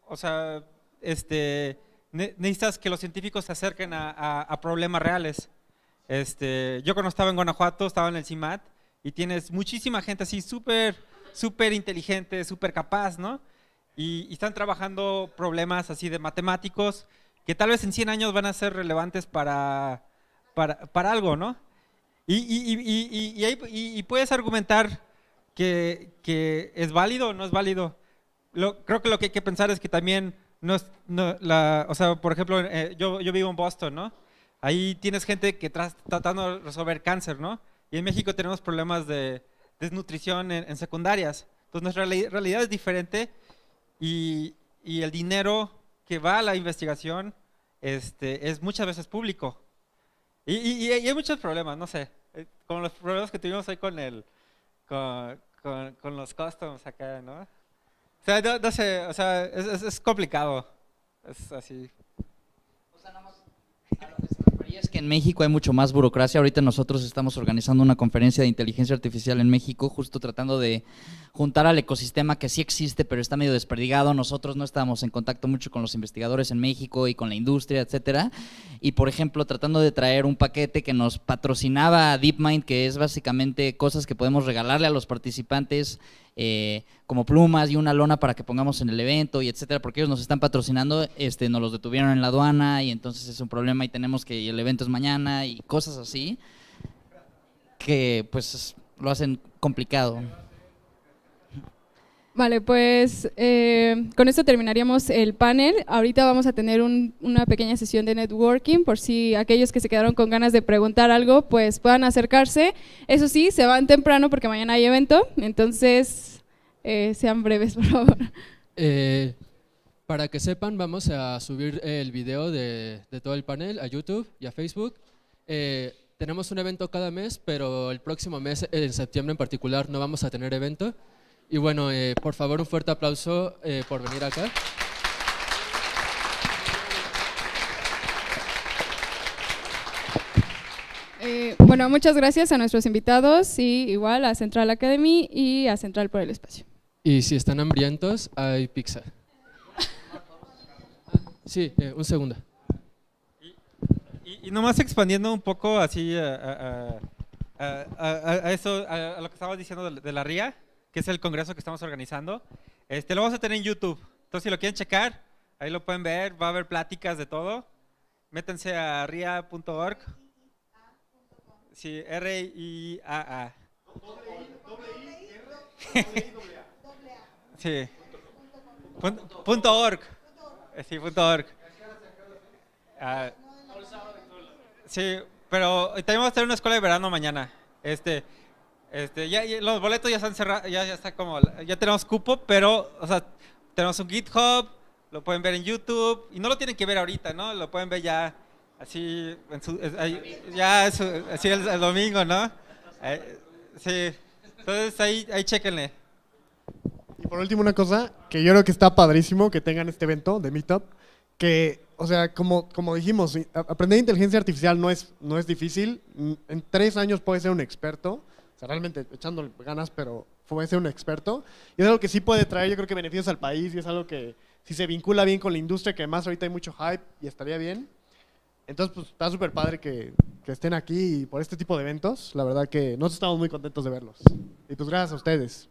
o sea, necesitas que los científicos se acerquen a problemas reales. Yo cuando estaba en Guanajuato, estaba en el CIMAT, y tienes muchísima gente así súper inteligente, súper capaz, ¿no? Y están trabajando problemas así de matemáticos que tal vez en 100 años van a ser relevantes para algo, ¿no? Y puedes argumentar que es válido o no es válido. Creo que lo que hay que pensar es que también, o sea, por ejemplo, yo vivo en Boston, ¿no? Ahí tienes gente que tratando de resolver cáncer, ¿no? Y en México tenemos problemas de desnutrición en secundarias. Entonces nuestra realidad es diferente, y el dinero que va a la investigación es muchas veces público. Y hay muchos problemas, no sé, como los problemas que tuvimos hoy con los customs acá, ¿no? O sea, no sé, o sea, es complicado, es así. O sea, nomás, a lo que se refería es que en México hay mucho más burocracia. Ahorita nosotros estamos organizando una conferencia de inteligencia artificial en México, justo tratando de juntar al ecosistema que sí existe, pero está medio desperdigado. Nosotros no estábamos en contacto mucho con los investigadores en México y con la industria, etcétera. Y, por ejemplo, tratando de traer un paquete que nos patrocinaba DeepMind, que es básicamente cosas que podemos regalarle a los participantes, como plumas y una lona para que pongamos en el evento, y etcétera, porque ellos nos están patrocinando, nos los detuvieron en la aduana, y entonces es un problema, y tenemos que, el evento es mañana, y cosas así, que pues lo hacen complicado. Vale, pues con esto terminaríamos el panel. Ahorita vamos a tener una pequeña sesión de networking por si aquellos que se quedaron con ganas de preguntar algo pues puedan acercarse. Eso sí, se van temprano porque mañana hay evento, entonces sean breves, por favor. Para que sepan, vamos a subir el video de todo el panel a YouTube y a Facebook. Tenemos un evento cada mes, pero el próximo mes, en septiembre en particular, no vamos a tener evento. Y bueno, por favor, un fuerte aplauso por venir acá. Bueno, muchas gracias a nuestros invitados y igual a Central Academy y a Central por el espacio. Y si están hambrientos, hay pizza. Sí, un segundo. Y nomás expandiendo un poco así a eso, a lo que estabas diciendo de la RIA, que es el congreso que estamos organizando, lo vamos a tener en YouTube. Entonces, si lo quieren checar, ahí lo pueden ver, va a haber pláticas de todo. Métanse a ria.org. Sí, RIAA. Sí. .org. Sí, .org. Sí, pero también vamos a tener una escuela de verano mañana. Ya los boletos ya están cerrados, ya está como, ya tenemos cupo, pero, o sea, tenemos un GitHub, lo pueden ver en YouTube y no lo tienen que ver ahorita, ¿no? Lo pueden ver ya así, así el domingo, ¿no? Sí, entonces ahí chéquenle. Y por último una cosa, que yo creo que está padrísimo que tengan este evento de Meetup, que, o sea, como dijimos, aprender inteligencia artificial no es difícil, en 3 años puedes ser un experto. O sea, realmente echándole ganas, pero puede ser un experto. Y es algo que sí puede traer, yo creo que beneficios al país y es algo que si se vincula bien con la industria, que además ahorita hay mucho hype y estaría bien. Entonces, pues está súper padre que estén aquí y por este tipo de eventos. La verdad que nosotros estamos muy contentos de verlos. Y pues gracias a ustedes.